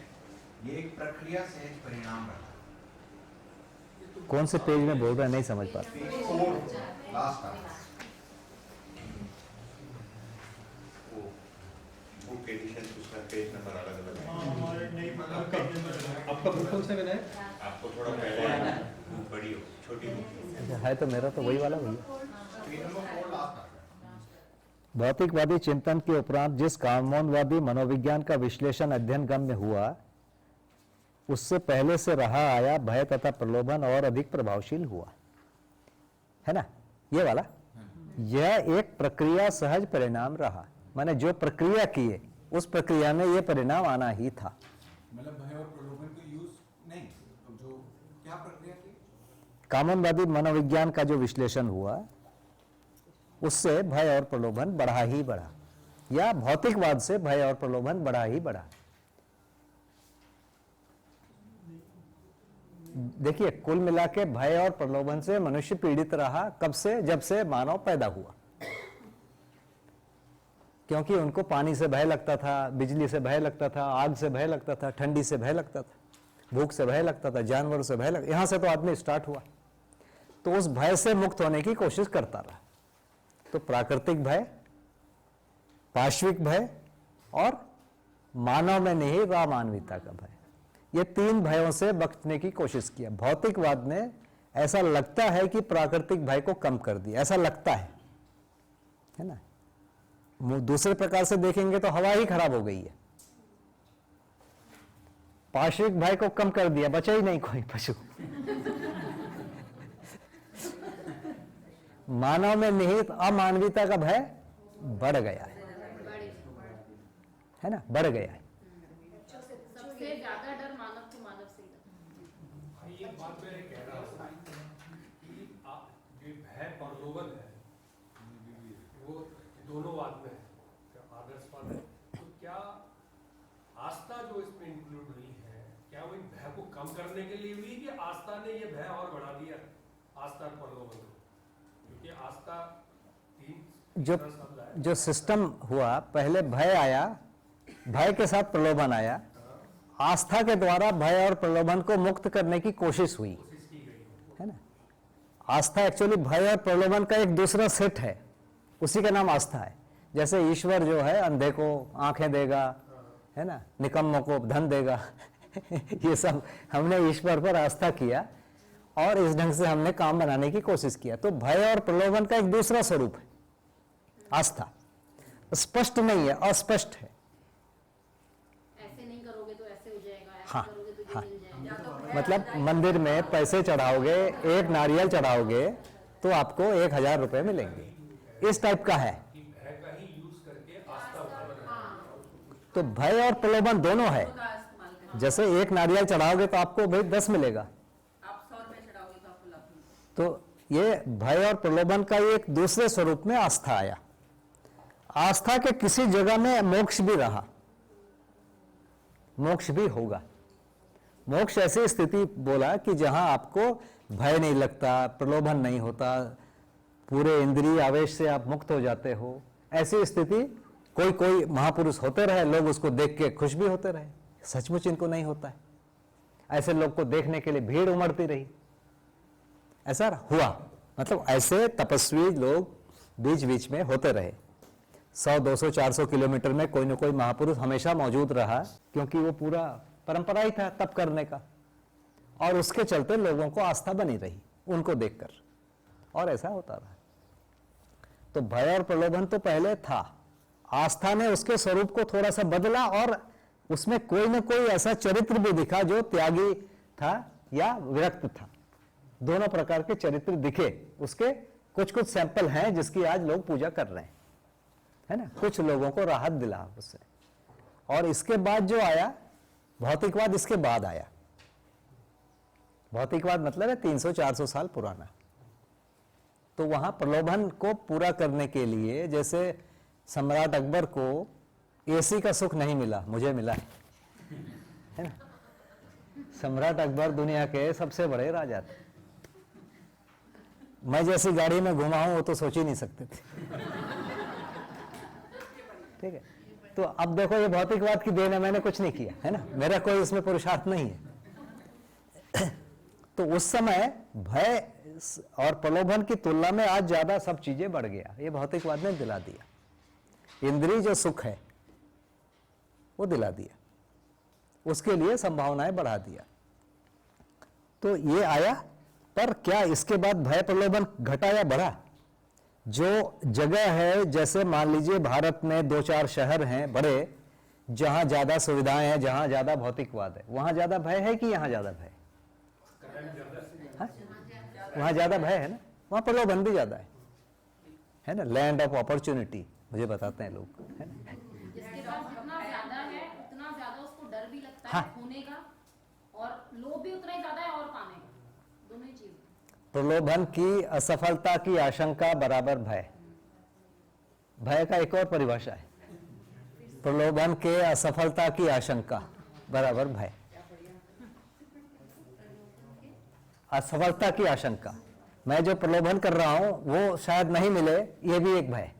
ये एक प्रक्रिया सहित परिणाम रहा। कौन से पेज में बोल रहा है, नहीं समझ पा रहा। Page 4 last paragraph. Book edition उसका पेज नंबर अलग अलग है। आपका बुक कौन सा बना है? आपको थोड़ा पहले बुक बड़ी हो, छोटी बुक है तो मेरा तो वही वाला भैया। Page number 4 last paragraph. भौतिकवादी चिंतन के उपरांत जिस कानूनवादी मनोविज्ञान का विश्लेषण अध्ययन गम्य हुआ, उससे पहले से रहा आया भय तथा प्रलोभन और अधिक प्रभावशील हुआ, है ना? ये वाला, यह एक प्रक्रिया सहज परिणाम रहा। माने जो प्रक्रिया की है उस प्रक्रिया में यह परिणाम आना ही था। मतलब भय और प्रलोभन को यूज नहीं, तो जो क्या प्रक्रिया थी? कानूनवादी मनोविज्ञान का जो विश्लेषण हुआ उससे भय और प्रलोभन बढ़ा ही बढ़ा, या भौतिकवाद से भय और प्रलोभन बढ़ा ही बढ़ा। देखिए, कुल मिला के भय और प्रलोभन से मनुष्य पीड़ित रहा। कब से? जब से मानव पैदा हुआ। क्योंकि उनको पानी से भय लगता था, बिजली से भय लगता था, आग से भय लगता था, ठंडी से भय लगता था, भूख से भय लगता था, जानवरों से भय लगता। यहां से तो आदमी स्टार्ट हुआ, तो उस भय से मुक्त होने की कोशिश करता रहा। तो प्राकृतिक भय, पाश्विक भय और मानव में निहित अमानवीयता का भय, ये तीन भयों से बचने की कोशिश किया। भौतिकवाद ने ऐसा लगता है कि प्राकृतिक भय को कम कर दिया, ऐसा लगता है ना? दूसरे प्रकार से देखेंगे तो हवा ही खराब हो गई है। पाश्विक भय को कम कर दिया, बचा ही नहीं कोई पशु। मानव में निहित अमानवीयता का भय बढ़ गया है ना? बढ़ गया है। सबसे ज्यादा डर मानव को मानव से ही। ये बात मैं कह रहा हूँ कि आप जो भय प्रलोभन है वो दोनों बात में है, आदर्शवाद है। तो क्या आस्था जो इसमें इंक्लूड हुई है, क्या वो भय को कम करने के लिए हुई कि आस्था ने ये भय और बढ़ा दिया? आस्था और प्रलोभन को, क्योंकि आस्था जो सिस्टम हुआ, पहले भय आया, भय के साथ प्रलोभन आया, आस्था के द्वारा भय और प्रलोभन को मुक्त करने की कोशिश हुई, है ना? आस्था एक्चुअली भय और प्रलोभन का एक दूसरा सेट है, उसी का नाम आस्था है। जैसे ईश्वर जो है अंधे को आंखें देगा, है ना, निकम्मों को धन देगा ये सब हमने ईश्वर पर आस्था किया और इस ढंग से हमने काम बनाने की कोशिश किया। तो भय और प्रलोभन का एक दूसरा स्वरूप है आस्था। स्पष्ट नहीं है, अस्पष्ट है। ऐसे नहीं करोगे तो ऐसे हो जाएगा, ऐसे हाँ, करोगे तो ये हाँ। मिल जाएगा। मतलब मंदिर में पैसे चढ़ाओगे, एक नारियल चढ़ाओगे तो आपको 1000 रुपए मिलेंगे, इस टाइप का है। भय का ही यूज करके आस्था बना। तो भय और प्रलोभन दोनों है। जैसे एक नारियल चढ़ाओगे तो आपको भाई 10 मिलेगा, आप 100 रुपए चढ़ाओगे तो आपको लाभ मिलेगा। तो ये भय और प्रलोभन का एक दूसरे स्वरूप में आस्था आया। आस्था के किसी जगह में मोक्ष भी रहा, मोक्ष भी होगा। मोक्ष ऐसी स्थिति बोला कि जहां आपको भय नहीं लगता, प्रलोभन नहीं होता, पूरे इंद्रिय आवेश से आप मुक्त हो जाते हो। ऐसी स्थिति कोई कोई महापुरुष होते रहे, लोग उसको देख के खुश भी होते रहे। सचमुच इनको नहीं होता है, ऐसे लोग को देखने के लिए भीड़ उमड़ती रही। ऐसा हुआ, मतलब ऐसे तपस्वी लोग बीच बीच में होते रहे। 100, 200, 400 किलोमीटर में कोई ना कोई महापुरुष हमेशा मौजूद रहा, क्योंकि वो पूरा परंपरा ही था तप करने का, और उसके चलते लोगों को आस्था बनी रही उनको देखकर, और ऐसा होता रहा। तो भय और प्रलोभन तो पहले था, आस्था ने उसके स्वरूप को थोड़ा सा बदला और उसमें कोई ना कोई ऐसा चरित्र भी दिखा जो त्यागी था या विरक्त था। दोनों प्रकार के चरित्र दिखे, उसके कुछ कुछ सैंपल हैं जिसकी आज लोग पूजा कर रहे हैं। है ना, कुछ लोगों को राहत दिला उससे। और इसके बाद जो आया भौतिकवाद, इसके बाद आया भौतिकवाद, मतलब है 300-400 साल पुराना। तो वहां प्रलोभन को पूरा करने के लिए, जैसे सम्राट अकबर को एसी का सुख नहीं मिला, मुझे मिला है ना। सम्राट अकबर दुनिया के सबसे बड़े राजा थे। मैं जैसी गाड़ी में घुमा हूं वो तो सोच ही नहीं सकते थे। ठीक है, तो अब देखो ये भौतिकवाद की देन है, मैंने कुछ नहीं किया है ना, मेरा कोई इसमें पुरुषार्थ नहीं है। तो उस समय भय और प्रलोभन की तुलना में आज ज्यादा सब चीजें बढ़ गया, ये भौतिकवाद ने दिला दिया। इंद्रिय जो सुख है वो दिला दिया, उसके लिए संभावनाएं बढ़ा दिया। तो ये आया, पर क्या इसके बाद भय प्रलोभन घटा या बढ़ा? जो जगह है, जैसे मान लीजिए भारत में 2-4 शहर हैं बड़े, जहां ज्यादा सुविधाएं हैं, जहां ज्यादा भौतिकवाद है, वहां ज्यादा भय है कि यहां ज्यादा भय? वहां ज्यादा भय है ना, वहां प्रलोभन भी ज्यादा है ना। लैंड ऑफ अपॉर्चुनिटी मुझे बताते हैं लोग, है ना। जिसके पास जितना ज्यादा है उतना ज्यादा उसको डर भी लगता हाँ। है खोने का, और लोभ भी उतना ही ज्यादा है और पाने का, दोनों ही चीज। प्रलोभन की असफलता की आशंका बराबर भय। भय का एक और परिभाषा है, प्रलोभन के असफलता की आशंका बराबर भय। असफलता की आशंका, मैं जो प्रलोभन कर रहा हूं वो शायद नहीं मिले, ये भी एक भय।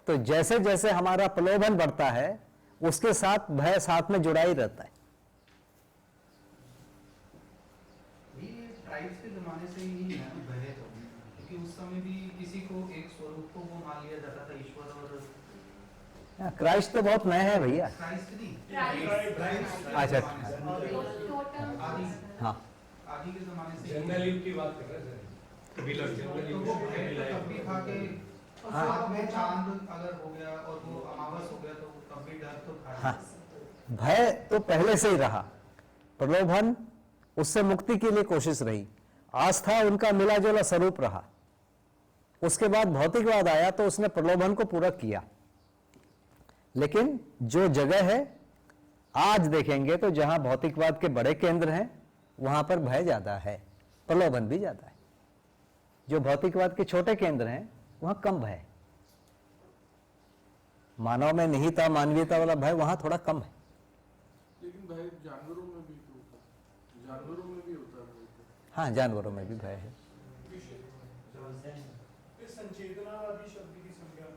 तो जैसे जैसे हमारा प्रलोभन बढ़ता है उसके साथ भय साथ में जुड़ा ही रहता है। ये ट्राइब्स के जमाने से ही है भय, तो क्योंकि उस समय भी किसी को एक स्वरूप को वो मान लिया जाता था ईश्वर, और क्राइस्ट तो बहुत नए हैं भैया। क्राइस्ट नहीं, अच्छा, आदि हाँ, आदि के जमाने से जंगल युग की बात कर रहे हैं सर, बिलर जंगल तो युग वो भय में तो तब भी था कि रात में चांद अगर हो गया और वो अमावस हो गया तो तब भी डर तो था। हाँ, भय तो पहले से ही रहा, प्रलोभन उससे मुक्ति के लिए कोशिश रही, आस्था उनका मिला जुला स्वरूप रहा। उसके बाद भौतिकवाद आया तो उसने प्रलोभन को पूरा किया। लेकिन जो जगह है आज देखेंगे तो जहां भौतिकवाद के बड़े केंद्र हैं वहां पर भय ज्यादा है, प्रलोभन भी ज्यादा है। जो भौतिकवाद के छोटे केंद्र हैं वहां कम भय है। मानव में निहिता मानवीयता वाला भय वहां थोड़ा कम है। लेकिन भय जानवरों में भी तो होता है, जानवरों में भी होता है भय। हाँ, जानवरों में भी भय है। संचेतनावादी शब्द की संज्ञा,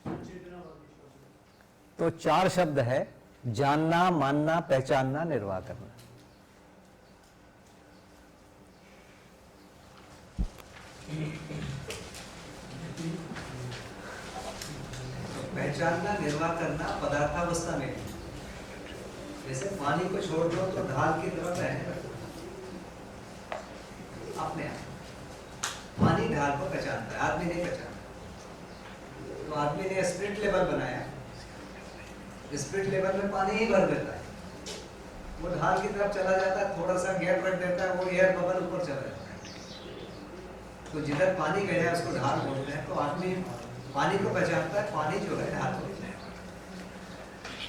संचेतनावादी शब्द तो 4 शब्द है, जानना, मानना, पहचानना, निर्वाह करना। पहचानना, निर्वाह करना पदार्थावस्था में भी। जैसे पानी को छोड़ दो तो ढाल की तरफ बहने लगता अपने आप। पानी ढाल को पहचानता है, आदमी नहीं पहचानता। तो आदमी ने स्पिरिट लेवल बनाया, स्पिरिट लेवल में पानी ही भर देता है, वो ढाल की तरफ चला जाता है, थोड़ा सा गैप रख देता है, वो एयर बबल ऊपर चला जाता है। तो जिधर पानी गया उसको ढाल बोलते हैं। तो आदमी पानी को पहचानता है, पानी जो है ढाल को पहचानता है।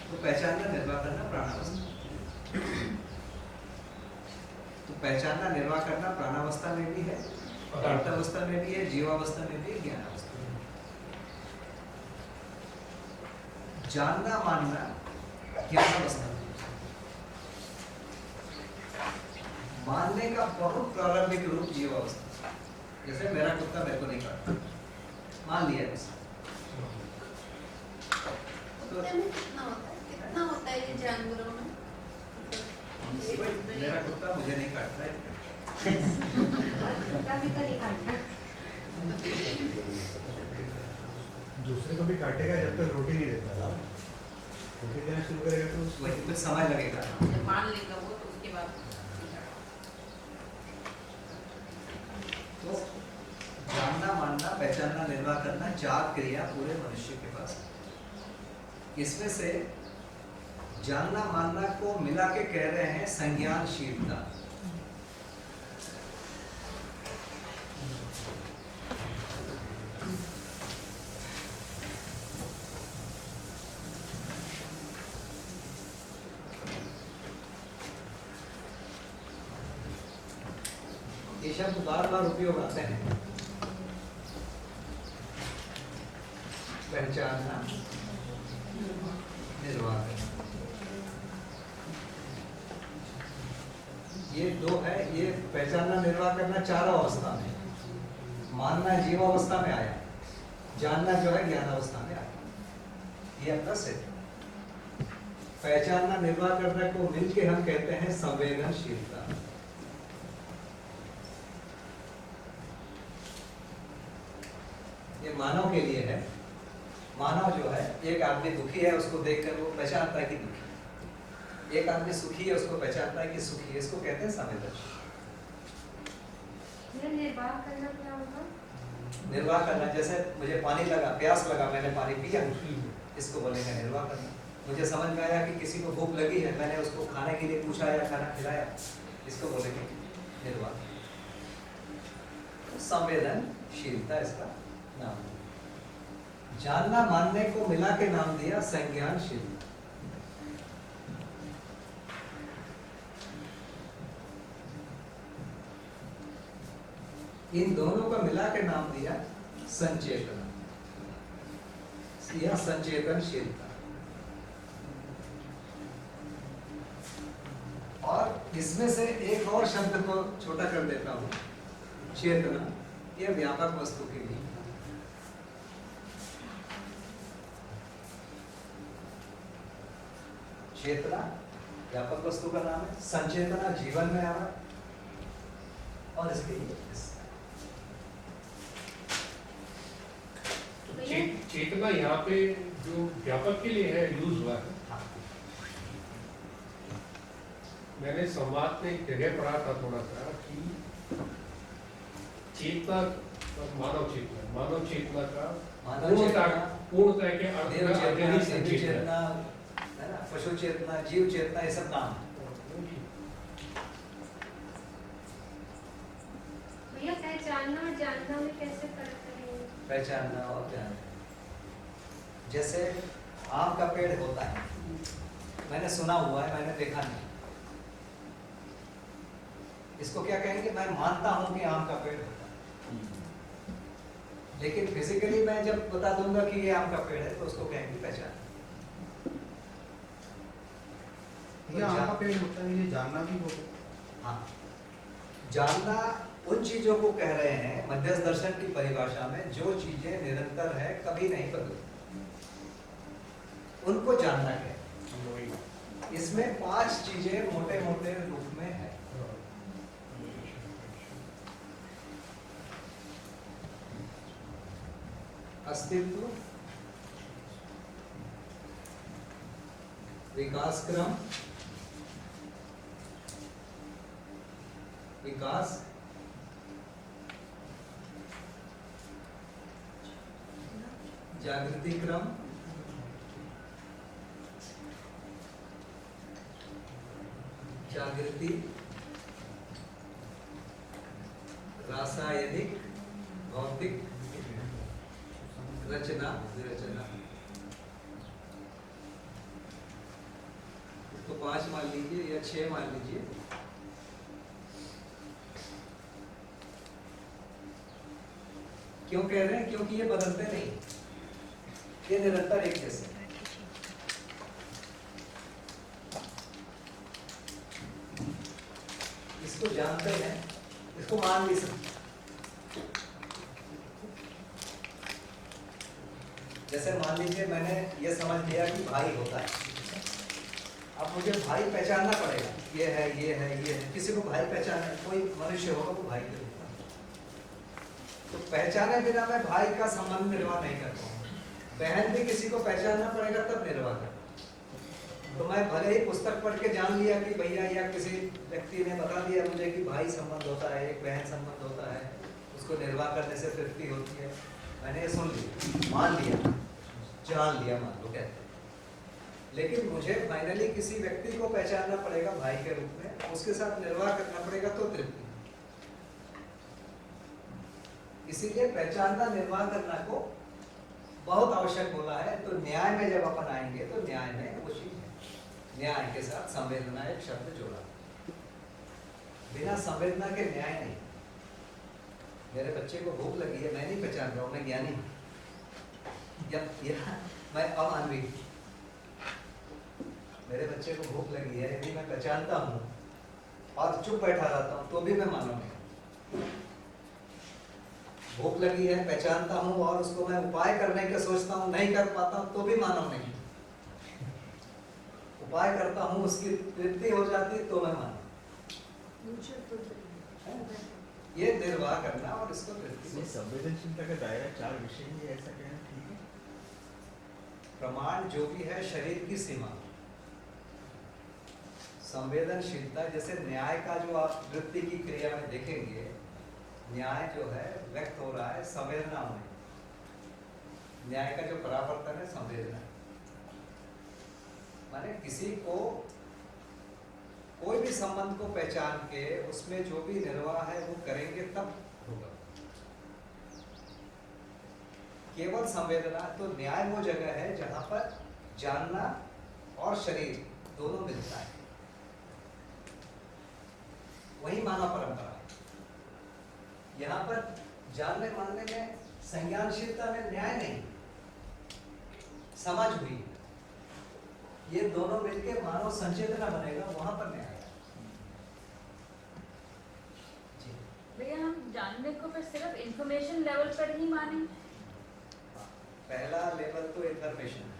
तो पहचानना, निर्वाह करना प्राणावस्था। तो पहचानना, निर्वाह करना प्राणावस्था में भी है, पदार्थावस्था में भी है, जीवावस्था में भी है, ज्ञानावस्था में। जानना, मानना ज्ञानावस्था में। मानने का बहुत प्रारंभिक रूप जीवावस्था। जैसे मेरा कुत्ता मेरे को नहीं काटता, मान लिया बस। तो कितना होता है ये जानवरों में? मेरा कुत्ता मुझे नहीं काटता है। कभी तो नहीं काटता। दूसरे को भी काटेगा जब तक रोटी नहीं देता। रोटी देना शुरू करेगा तो वही कुछ समय लगेगा। जब मान लेगा वो तो उसके बाद तो जानना, मानना, पहचानना, निर्वाह करना 4 क्रिया पूरे मनुष्य के पास है। इसमें से जानना, मानना को मिला के कह रहे हैं संज्ञानशीलता। ये शब्द बार बार उपयोग आते हैं। पहचानना, निर्वाह करना, ये दो है। ये पहचानना निर्वाह करना चारों अवस्था में, मानना जीव अवस्था में आया, जानना जो है ज्ञान अवस्था में आया। ये अपना सिद्ध। पहचानना निर्वाह करने को मिलके हम कहते हैं संवेदनशीलता। ये मानव के लिए है। मानव जो है, एक आदमी दुखी है, उसको देखकर वो पहचानता है कि दुखी। एक आदमी सुखी है, उसको पहचानता है कि सुखी है। इसको कहते हैं संवेदनशील। निर्वाह करना क्या होगा? निर्वाह करना, जैसे मुझे पानी लगा, प्यास लगा, मैंने पानी पिया, इसको बोलेंगे निर्वाह करना। मुझे समझ में आया कि किसी को भूख लगी है, मैंने उसको खाने के लिए पूछा या खाना खिलाया, इसको बोलेंगे निर्वाह। तो संवेदनशीलता इसका नाम है। जानना मानने को मिला के नाम दिया संज्ञानशीलता। इन दोनों को मिला के नाम दिया संचेतना या संचेतनशीलता। और इसमें से एक और शब्द को छोटा कर देता हूं, चेतना। यह व्यापक वस्तु के लिए, चेतना व्यापक वस्तु का नाम है। संचेतना जीवन में आना, और इसके लिए चेतना यहाँ पे जो व्यापक के लिए है यूज हुआ है। मैंने संवाद में एक जगह पढ़ा था थोड़ा सा कि चेतना, मानव चेतना का पूर्णता के अर्थ चेतना है ना, पशु चेतना, जीव चेतना, ये सब नाम है। भैया पहचानना और जानना में कैसे फर्क करेंगे? पहचानना और जानना, जैसे आम का पेड़ होता है, मैंने सुना हुआ है, मैंने देखा नहीं, इसको क्या कहेंगे? मैं मानता हूं कि आम का पेड़ होता है, लेकिन फिजिकली मैं जब बता दूंगा कि ये आम का पेड़ है तो उसको कहेंगे पहचान। ये आम का पेड़ होता है, ये जानना भी होता। हाँ, जानना उन चीजों को कह रहे हैं मध्यस्थ दर्शन की परिभाषा में, जो चीजें निरंतर है, कभी नहीं बदलती, उनको जानना है। इसमें 5 चीजें मोटे मोटे रूप में है। अस्तित्व, विकास क्रम, विकास, जागृति क्रम, जागृति, रासायनिक, भौतिक, रचना, विरचना। तो 5 मान लीजिए या 6 मान लीजिए। क्यों कह रहे हैं? क्योंकि ये बदलते नहीं, ये निरंतर एक जैसे। इसको जानते हैं, इसको मान भी सकते। जैसे मान लीजिए मैंने ये समझ लिया कि भाई होता है, अब मुझे भाई पहचानना पड़ेगा, ये है, ये है, ये है। किसी को भाई पहचानना, कोई मनुष्य होगा वो भाई के रूप में, तो पहचाने बिना मैं भाई का संबंध निर्वाह नहीं कर पाऊंगा। बहन भी किसी को पहचानना पड़ेगा तब निर्वाह कर। तो मैं भले ही पुस्तक पढ़ के जान लिया कि भैया, या किसी व्यक्ति ने बता दिया मुझे कि भाई संबंध होता है, एक बहन संबंध होता है, उसको निर्वाह करने से तृप्ति होती है, मैंने ये सुन लिया, मान लिया, जान लिया, मान लो कहते हैं। लेकिन मुझे फाइनली किसी व्यक्ति को पहचानना पड़ेगा भाई के रूप में, उसके साथ निर्वाह करना पड़ेगा तो तृप्ति। इसीलिए पहचानना, निर्वाह करना को बहुत आवश्यक बोला है। तो न्याय में जब अपन आएंगे तो न्याय में वो चीज है, न्याय के साथ संवेदना एक शब्द जोड़ा। बिना संवेदना के न्याय नहीं। मेरे बच्चे को भूख लगी है, मैं नहीं पहचान रहा हूँ, मैं ज्ञानी हूँ, या मैं अमानवी। मेरे बच्चे को भूख लगी है, यदि मैं पहचानता हूँ और चुप बैठा रहता हूँ तो भी मैं मानव नहीं। भूख लगी है, पहचानता हूँ और उसको मैं उपाय करने के सोचता हूँ, नहीं कर पाता हूँ तो भी मानव नहीं। उपाय करता हूँ, उसकी तृप्ति हो जाती है तो मैं मानव। ये निर्वाह करना और इसको तृप्ति। संवेदनशीलता का दायरा 4 विषय ही है, ऐसा कहना ठीक है? प्रमाण जो भी है शरीर की सीमा। संवेदनशीलता जैसे न्याय का जो आप वृत्ति की क्रिया में देखेंगे, न्याय जो है व्यक्त हो रहा है संवेदना में। न्याय का जो परावर्तन है संवेदना, माने किसी को कोई भी संबंध को पहचान के उसमें जो भी निर्वाह है वो करेंगे तब होगा। केवल संवेदना, तो न्याय वो जगह है जहां पर जानना और शरीर दोनों मिलता है, वही मानव परंपरा है। यहाँ पर जानने मानने में, संज्ञानशीलता में न्याय नहीं, समझ हुई, ये दोनों मिलके मानव संचेतना बनेगा, वहां पर न्याय। भैया हम जानने को फिर सिर्फ इंफॉर्मेशन लेवल पर ही माने? पहला लेवल तो इंफॉर्मेशन है,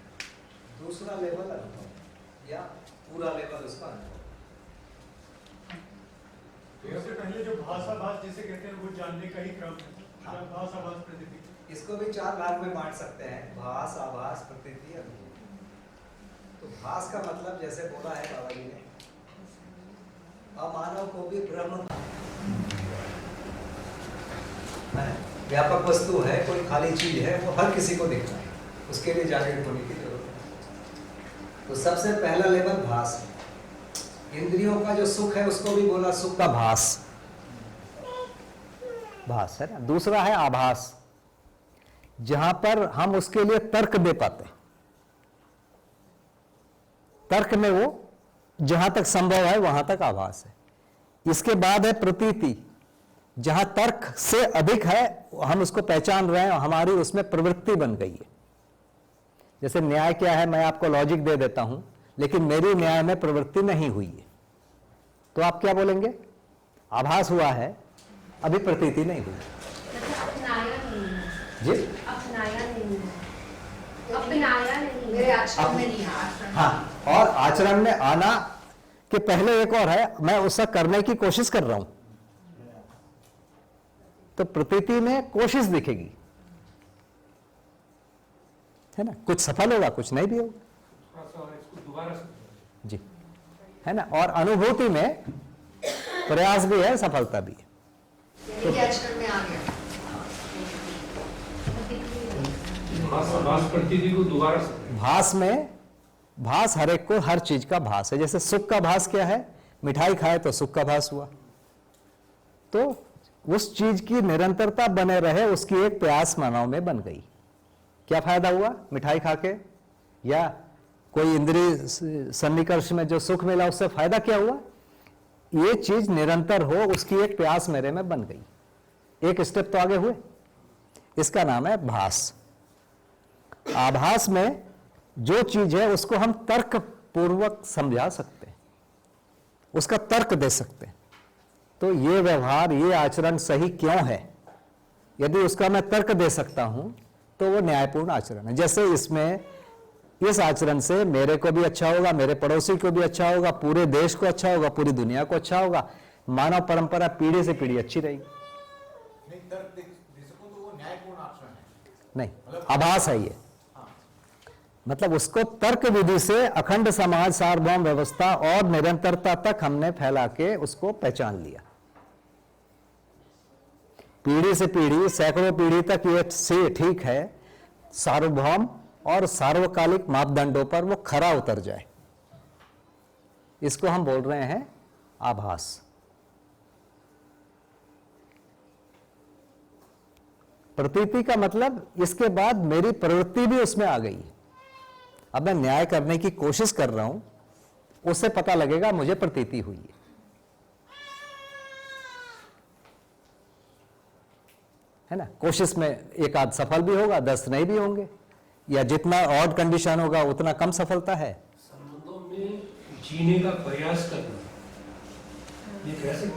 दूसरा लेवल अनुभव, या पूरा लेवल उसका अनुभव। तो इससे पहले जो भाषाभास जिसे कहते हैं वो जानने का ही क्रम है। हाँ। भाषाभास प्रतीति, इसको भी 4 भाग में बांट सकते हैं, भास, आभास, प्रतीति, अनुभव। तो भास का मतलब जैसे बोला है बाबा जी ने, अमानव को भी ब्रह्म, व्यापक वस्तु है, कोई खाली चीज है, वो हर किसी को दिखता है, उसके लिए जागृत होने की जरूरत है। तो सबसे पहला लेवल भास है। इंद्रियों का जो सुख है उसको भी बोला सुख का भास, भास है ना। दूसरा है आभास, जहां पर हम उसके लिए तर्क दे पाते हैं। तर्क में वो जहां तक संभव है वहां तक आभास है। इसके बाद है प्रतीति, जहां तर्क से अधिक है, हम उसको पहचान रहे हैं, हमारी उसमें प्रवृत्ति बन गई है। जैसे न्याय क्या है, मैं आपको लॉजिक दे देता हूं, लेकिन मेरी न्याय में प्रवृत्ति नहीं हुई है, तो आप क्या बोलेंगे? आभास हुआ है, अभी प्रतीति नहीं हुई। अपनाया नहीं है जी, अपनाया नहीं है, अपनाया नहीं मेरे है। आचरण में नहीं है। हाँ, और आचरण में आना के पहले एक और है, मैं उसका करने की कोशिश कर रहा हूं, तो प्रतीति में कोशिश दिखेगी, है ना। कुछ सफल होगा, कुछ नहीं भी होगा। इसको दोबारा से जी, है ना। और अनुभूति में प्रयास भी है, सफलता भी है। मेरे आचरण में आ गया। भास प्रतीति को दोबारा से, भास में, भास हर एक को हर चीज का भास है। जैसे सुख का भास क्या है, मिठाई खाए तो सुख का भास हुआ, तो उस चीज की निरंतरता बने रहे, उसकी एक प्यास मानव में बन गई। क्या फायदा हुआ मिठाई खा के, या कोई इंद्रिय सन्निकर्ष में जो सुख मिला उससे फायदा क्या हुआ? ये चीज निरंतर हो, उसकी एक प्यास मेरे में बन गई, एक स्टेप तो आगे हुए। इसका नाम है भास। आभास में जो चीज है उसको हम तर्क पूर्वक समझा सकते हैं, उसका तर्क दे सकते हैं। तो ये व्यवहार, ये आचरण सही क्यों है, यदि उसका मैं तर्क दे सकता हूं तो वो न्यायपूर्ण आचरण है। जैसे इसमें, इस आचरण से मेरे को भी अच्छा होगा, मेरे पड़ोसी को भी अच्छा होगा, पूरे देश को अच्छा होगा, पूरी दुनिया को अच्छा होगा, मानव परंपरा पीढ़ी से पीढ़ी अच्छी रहेगी। नहीं, तर्क दे सको तो वो न्यायपूर्ण आचरण है नहीं, आभास है ये। मतलब उसको तर्क विधि से अखंड समाज, सार्वभौम व्यवस्था और निरंतरता तक हमने फैला के उसको पहचान लिया। पीढ़ी से पीढ़ी, सैकड़ों पीढ़ी तक ये से ठीक है, सार्वभौम और सार्वकालिक मापदंडों पर वो खरा उतर जाए, इसको हम बोल रहे हैं आभास। प्रतीति का मतलब इसके बाद मेरी प्रवृत्ति भी उसमें आ गई। अब मैं न्याय करने की कोशिश कर रहा हूं, उससे पता लगेगा मुझे प्रतीति हुई है। है ना। कोशिश में एक आध सफल भी होगा, 10 नहीं भी होंगे, या जितना ऑड कंडीशन होगा उतना कम सफलता है। संबंधों में जीने का प्रयास करना, ये कैसे?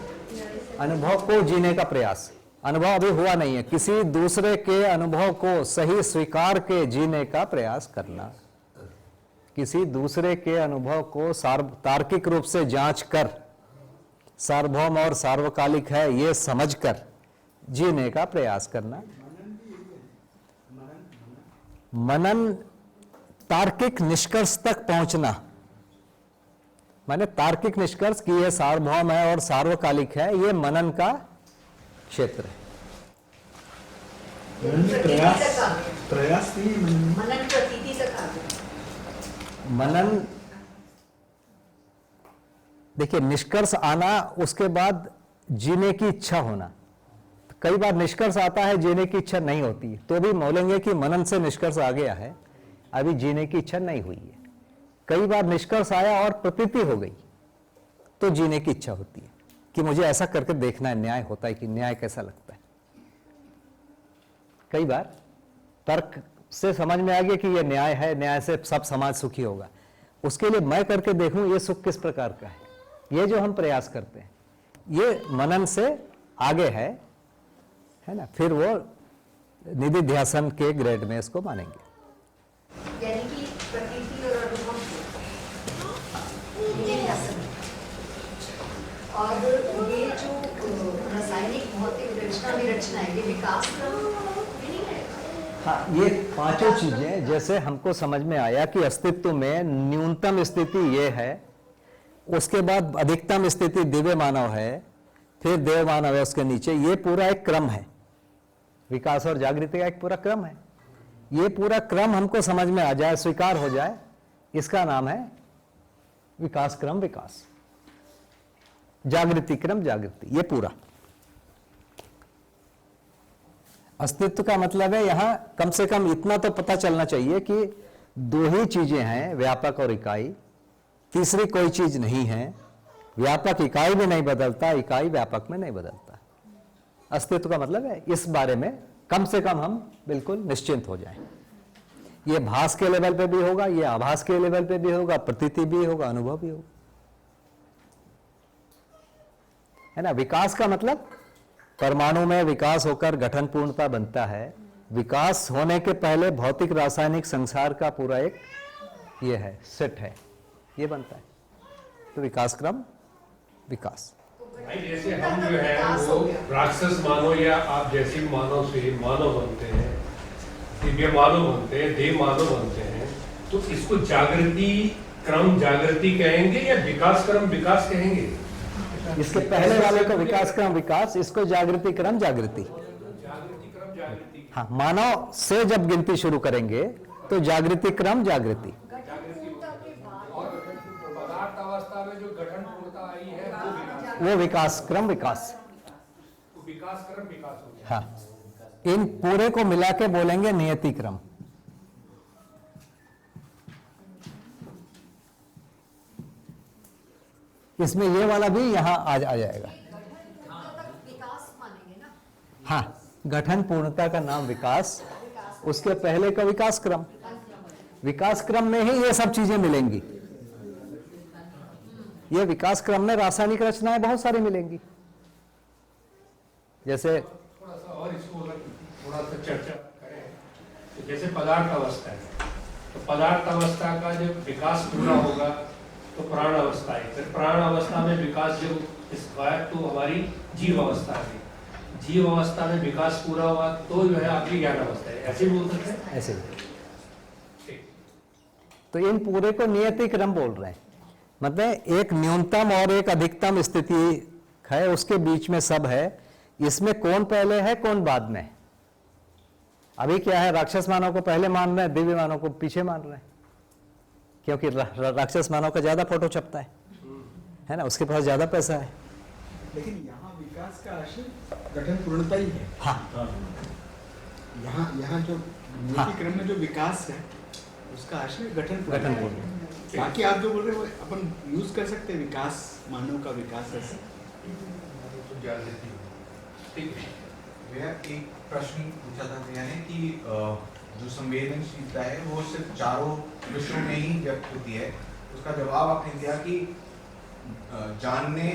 अनुभव को जीने का प्रयास, अनुभव अभी हुआ नहीं है, किसी दूसरे के अनुभव को सही स्वीकार के जीने का प्रयास करना, किसी दूसरे के अनुभव को तार्किक रूप से जांच कर सार्वभौम और सार्वकालिक है ये समझकर जीने का प्रयास करना। मनन तार्किक निष्कर्ष तक पहुंचना, माने तार्किक निष्कर्ष कि यह सार्वभौम है और सार्वकालिक है, ये मनन का क्षेत्र है। प्रयास नहीं है, मनन प्रतीति तक आ गया। मनन, देखिए निष्कर्ष आना, उसके बाद जीने की इच्छा होना। कई बार निष्कर्ष आता है, जीने की इच्छा नहीं होती, तो भी बोलेंगे कि मनन से निष्कर्ष आ गया है, अभी जीने की इच्छा नहीं हुई है। कई बार निष्कर्ष आया और प्रतीति हो गई, तो जीने की इच्छा होती है कि मुझे ऐसा करके देखना है, न्याय होता है कि न्याय कैसा लगता है। कई बार तर्क से समझ में आ गया कि यह न्याय है, न्याय से सब समाज सुखी होगा, उसके लिए मैं करके देखूं ये सुख किस प्रकार का है। ये जो हम प्रयास करते हैं ये मनन से आगे है ना। फिर वो निधिध्यासन के ग्रेड में इसको मानेंगे। यानी कि प्रतीति और अनुभव निधिध्यासन, और ये जो रासायनिक भौतिक रचना विरचना है, ये विकास क्रम में नहीं है। हाँ, ये पांचों चीजें जैसे हमको समझ में आया कि अस्तित्व में न्यूनतम स्थिति ये है, उसके बाद अधिकतम स्थिति दिव्य मानव है, फिर देव मानव है उसके नीचे, ये पूरा एक क्रम है, विकास और जागृति का एक पूरा क्रम है। ये पूरा क्रम हमको समझ में आ जाए, स्वीकार हो जाए, इसका नाम है विकास क्रम विकास, जागृति क्रम जागृति। ये पूरा अस्तित्व का मतलब है, यहां कम से कम इतना तो पता चलना चाहिए कि दो ही चीजें हैं, व्यापक और इकाई, तीसरी कोई चीज नहीं है। व्यापक इकाई में नहीं बदलता, इकाई व्यापक में नहीं बदलता। अस्तित्व का मतलब है इस बारे में कम से कम हम बिल्कुल निश्चिंत हो जाएं। ये भास के लेवल पे भी होगा, ये आभास के लेवल पे भी होगा, प्रतीति भी होगा, अनुभव भी होगा, है ना। विकास का मतलब परमाणु में विकास होकर गठन पूर्णता बनता है। विकास होने के पहले भौतिक रासायनिक संसार का पूरा एक ये है सेट है, ये बनता है। तो विकास क्रम विकास। भाई जैसे हम जो है वो राक्षस मानव या आप जैसे मानव से मानव बनते हैं, दिव्य मानव बनते हैं, देव मानव बनते हैं, तो इसको जागृति क्रम जागृति कहेंगे या विकास क्रम विकास कहेंगे? इसके पहले वाले को विकास क्रम विकास, इसको जागृति क्रम जागृति। जागृति क्रम जागृति। हाँ, मानव से जब गिनती शुरू करेंगे तो जागृति क्रम जागृति। और पदार्थ अवस्था में जो गठन पूर्णता आई है वो विकास क्रम विकास। विकास क्रम विकास हो गया। हाँ, इन पूरे को मिला के बोलेंगे नियति क्रम। इसमें ये वाला भी यहां आ जाएगा। विकास मानेंगे ना। हाँ, गठन पूर्णता का नाम विकास, उसके पहले का विकास क्रम। विकास क्रम में ही ये सब चीजें मिलेंगी। ये विकास क्रम में रासायनिक रचनाएं बहुत सारी मिलेंगी। जैसे थोड़ा सा और इसको थोड़ा सा चर्चा करें तो जैसे पदार्थ अवस्था है, तो पदार्थ अवस्था का जब विकास पूरा होगा तो प्राण अवस्था है, फिर प्राण अवस्था में विकास जब इसका है तो हमारी जीव अवस्था है, जीव अवस्था में विकास पूरा हुआ तो जो है आपकी ज्ञान अवस्था है। ऐसे बोल सकते हैं? ऐसे तो इन पूरे को नियति क्रम बोल रहे हैं। मतलब एक न्यूनतम और एक अधिकतम स्थिति है, उसके बीच में सब है। इसमें कौन पहले है कौन बाद में। अभी क्या है, राक्षस मानव को पहले मान रहे हैं, दिव्य मानव को पीछे मान रहे हैं, क्योंकि राक्षस मानव का ज्यादा फोटो छपता है ना, उसके पास ज्यादा पैसा है। लेकिन यहाँ विकास का आशय गठन पूर्णता ही है। हाँ, यहाँ जो नियति क्रम में जो विकास है उसका आशय गठन पूर्णता। बाकी आप जो बोल रहे हो अपन यूज कर सकते हैं, विकास मानव का विकास ऐसे। भैया एक प्रश्न पूछा था भैया ने कि जो संवेदनशीलता है वो सिर्फ चारों विषयों में ही व्यक्त होती है। उसका जवाब आपने दिया कि जानने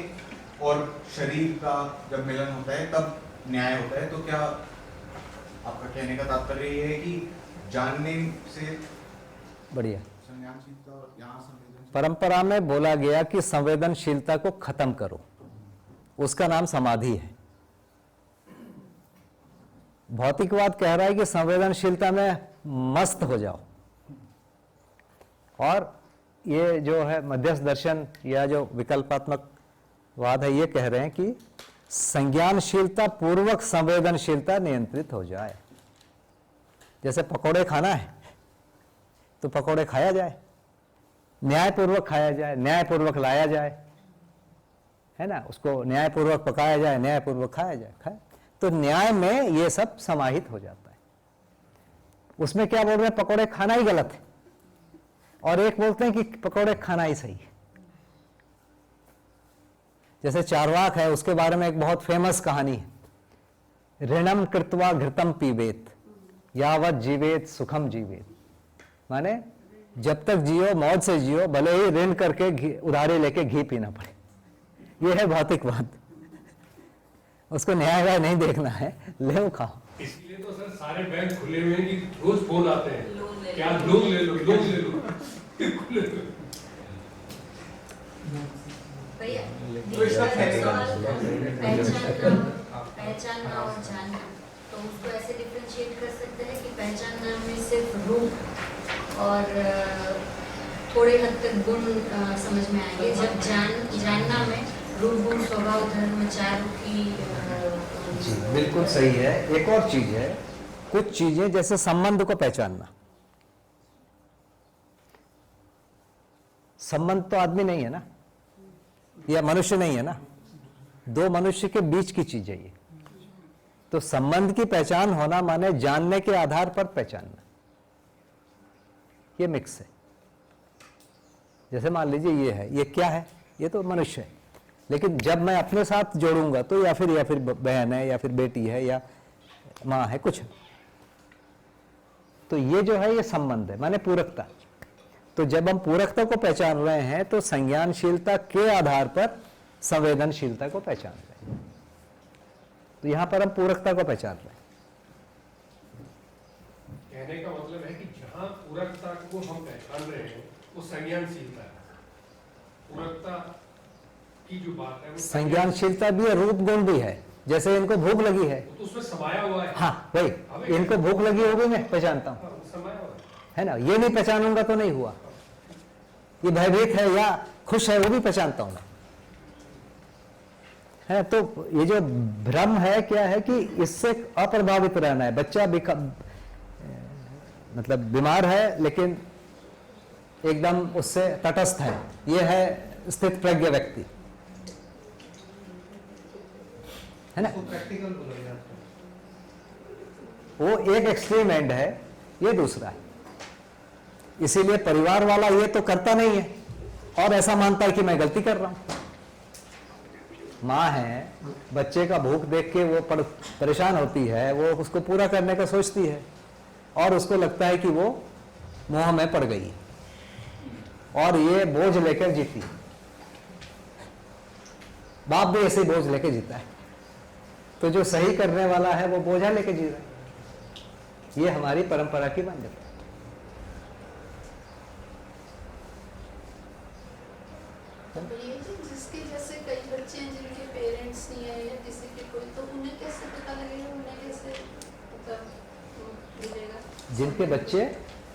और शरीर का जब मिलन होता है तब न्याय होता है। तो क्या आपका कहने का तात्पर्य ये है कि जानने से बढ़िया संज्ञानशीलता और यहाँ संवेदनशीलता? परंपरा में बोला गया कि संवेदनशीलता को खत्म करो, उसका नाम समाधि है। भौतिकवाद कह रहा है कि संवेदनशीलता में मस्त हो जाओ, और ये जो है मध्यस्थ दर्शन या जो विकल्पात्मक वाद है ये कह रहे हैं कि संज्ञानशीलता पूर्वक संवेदनशीलता नियंत्रित हो जाए। जैसे पकोड़े खाना है तो पकोड़े खाया जाए, न्यायपूर्वक खाया जाए, न्यायपूर्वक लाया जाए, है ना, उसको न्यायपूर्वक पकाया जाए, न्यायपूर्वक खाया जाए, खाए तो न्याय में ये सब समाहित हो जाता है। उसमें क्या बोल रहे हैं, पकोड़े खाना ही गलत है, और एक बोलते हैं कि पकोड़े खाना ही सही है। जैसे चार्वाक है, उसके बारे में एक बहुत फेमस कहानी है, ऋणम कृत्वा घृतम पीबेत यावत जीवेत सुखम जीवेत। माने जब तक जियो मौज से जियो, भले ही ऋण करके उधारी लेके घी पीना पड़े। ये है भौतिकवाद। उसको न्याय नहीं देखना है, ले खाओ। इसलिए तो सर सारे बैंक खुले हुए हैं कि रोज फोन आते हैं, क्या लोन ले लो, लोन ले लो। भैया तो इसका पहचानना और जानना, तो उसको ऐसे डिफरेंशिएट कर सकते हैं कि पहचानना में सिर्फ रूप और थोड़े हद तक गुण समझ में आएंगे, जब जानना में रूप गुण स्वभाव धर्म चारों की जी बिल्कुल सही है। एक और चीज है, कुछ चीजें जैसे संबंध को पहचानना। संबंध तो आदमी नहीं है ना, या मनुष्य नहीं है ना, दो मनुष्य के बीच की चीज है ये। तो संबंध की पहचान होना माने जानने के आधार पर पहचानना, ये मिक्स है। जैसे मान लीजिए ये है, ये क्या है, ये तो मनुष्य है, लेकिन जब मैं अपने साथ जोड़ूंगा तो या फिर बहन है, या फिर बेटी है, या माँ है, कुछ है। तो ये जो है ये संबंध है, माने पूरकता। तो जब हम पूरकता को पहचान रहे हैं तो संज्ञानशीलता के आधार पर संवेदनशीलता को पहचान रहे हैं। तो यहां पर हम पूरकता को पहचान रहे हैं। कहने का मतलब है कि जहां पूरकता को हम पहचान रहे हैं वो संज्ञानशीलता है। पूरकता की जो बात है वो संज्ञानशीलता भी है, रूप गुण भी है। जैसे इनको भूख लगी है तो उसमें समाया हुआ है। हाँ वही, इनको भूख लगी होगी, मैं पहचानता हूं, समाया हुआ है ना। ये नहीं पहचानूंगा तो नहीं हुआ। ये भयभीत है या खुश है वो भी पहचानता हूं, है। तो ये जो भ्रम है क्या है कि इससे अप्रभावित रहना है। बच्चा मतलब बीमार है लेकिन एकदम उससे तटस्थ है, ये है स्थित प्रज्ञ व्यक्ति, है ना। वो एक एक्सट्रीम एंड है, ये दूसरा है। इसीलिए परिवार वाला ये तो करता नहीं है और ऐसा मानता है कि मैं गलती कर रहा हूं। माँ है, बच्चे का भूख देख के वो परेशान होती है, वो उसको पूरा करने का सोचती है और उसको लगता है कि वो मोह में पड़ गई और ये बोझ लेकर जीती। बाप भी ऐसे बोझ लेके जीता है। तो जो सही करने वाला है वो बोझा लेके जी रहा है। ये हमारी परंपरा की मान्यता है। जिसके जैसे कई बच्चे हैं जिनके पेरेंट्स नहीं है या किसी के कोई, तो उन्हें कैसे पता लगेगा, उन्हें कैसे पता मिलेगा? जिनके बच्चे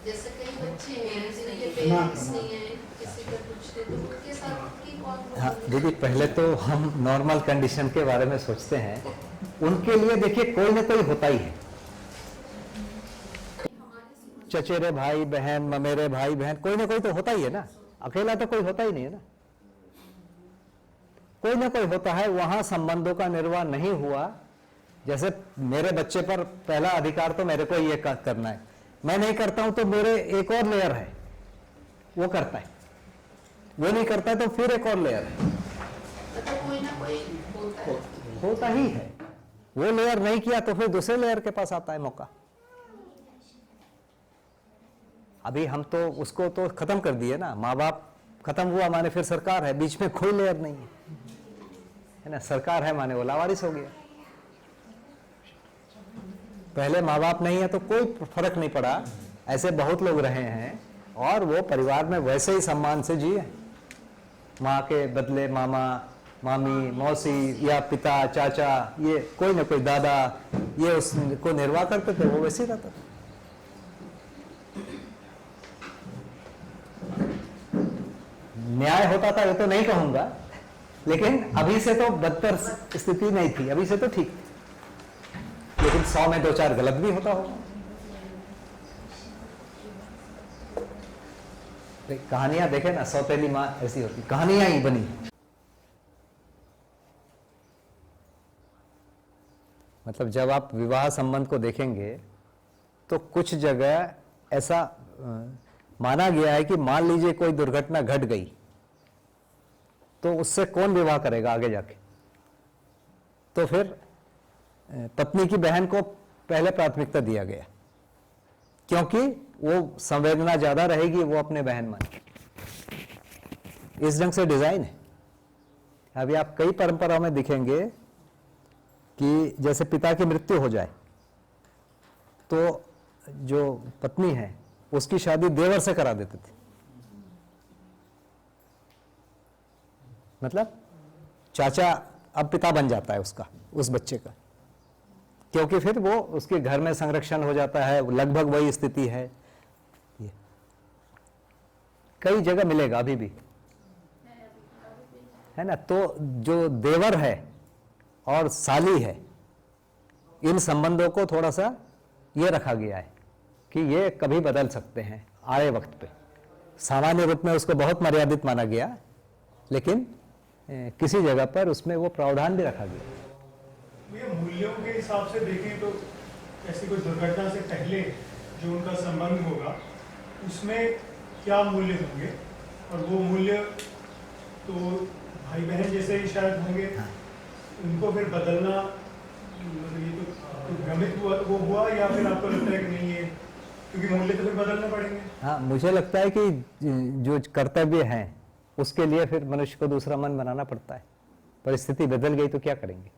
जैसे कई बच्चे हैं जिनके पेरेंट्स नहीं है, किसी का कुछ है, तो उनके साथ की कौन? हाँ दीदी, पहले तो हम नॉर्मल कंडीशन के बारे में सोचते हैं। उनके लिए देखिए कोई ना कोई होता ही है। चचेरे भाई बहन, ममेरे भाई बहन, कोई ना कोई तो होता ही है ना। अकेला तो कोई होता ही नहीं है ना, कोई ना कोई होता है। वहां संबंधों का निर्वाह नहीं हुआ। जैसे मेरे बच्चे पर पहला अधिकार तो मेरे को ये करना है, मैं नहीं करता हूं तो मेरे एक और लेयर है वो करता है, वो नहीं करता है तो फिर एक और लेयर है। तो कोई ना कोई होता ही है। वो लेयर नहीं किया तो फिर दूसरे लेयर के पास आता है मौका। अभी हम तो उसको तो खत्म कर दिए ना, माँ बाप खत्म हुआ माने फिर सरकार है, बीच में कोई लेयर नहीं है ना। सरकार है माने वो लावारिस हो गया। पहले माँ बाप नहीं है तो कोई फर्क नहीं पड़ा, ऐसे बहुत लोग रहे हैं और वो परिवार में वैसे ही सम्मान से जिए। माँ के बदले मामा, मामी, मौसी या पिता, चाचा, ये कोई ना कोई दादा, ये उसको निर्वाह करते थे, वो वैसे ही रहता था। न्याय होता था ये तो नहीं कहूंगा, लेकिन अभी से तो बदतर स्थिति नहीं थी, अभी से तो ठीक थी, लेकिन 100 में 2-4 गलत भी होता होगा। कहानियां देखे ना, सौतेली माँ ऐसी होती, कहानियां ही बनी। मतलब जब आप विवाह संबंध को देखेंगे तो कुछ जगह ऐसा माना गया है कि मान लीजिए कोई दुर्घटना घट गई तो उससे कौन विवाह करेगा आगे जाके, तो फिर पत्नी की बहन को पहले प्राथमिकता दिया गया, क्योंकि वो संवेदना ज्यादा रहेगी, वो अपने बहन माने। इस ढंग से डिजाइन है। अभी आप कई परंपराओं में दिखेंगे कि जैसे पिता की मृत्यु हो जाए तो जो पत्नी है उसकी शादी देवर से करा देते थे। मतलब चाचा अब पिता बन जाता है उसका, उस बच्चे का, क्योंकि फिर वो उसके घर में संरक्षण हो जाता है। लगभग वही स्थिति है, ये कई जगह मिलेगा अभी भी, है ना। तो जो देवर है और साली है, इन संबंधों को थोड़ा सा ये रखा गया है कि ये कभी बदल सकते हैं आए वक्त पे। सामान्य रूप में उसको बहुत मर्यादित माना गया, लेकिन किसी जगह पर उसमें वो प्रावधान भी रखा गया। ये मूल्यों के हिसाब से देखें तो ऐसी कोई दुर्घटना से पहले जो उनका संबंध होगा उसमें क्या मूल्य होंगे, और वो मूल्य तो भाई बहन जैसे ही शायद होंगे। उनको फिर बदलना, ये तो भ्रमित वो हुआ, या फिर आपको लगता है कि नहीं है, क्योंकि मूल्य तो फिर बदलने पड़ेंगे? हाँ, मुझे लगता है कि जो कर्तव्य हैं उसके लिए फिर मनुष्य को दूसरा मन बनाना पड़ता है। परिस्थिति बदल गई तो क्या करेंगे?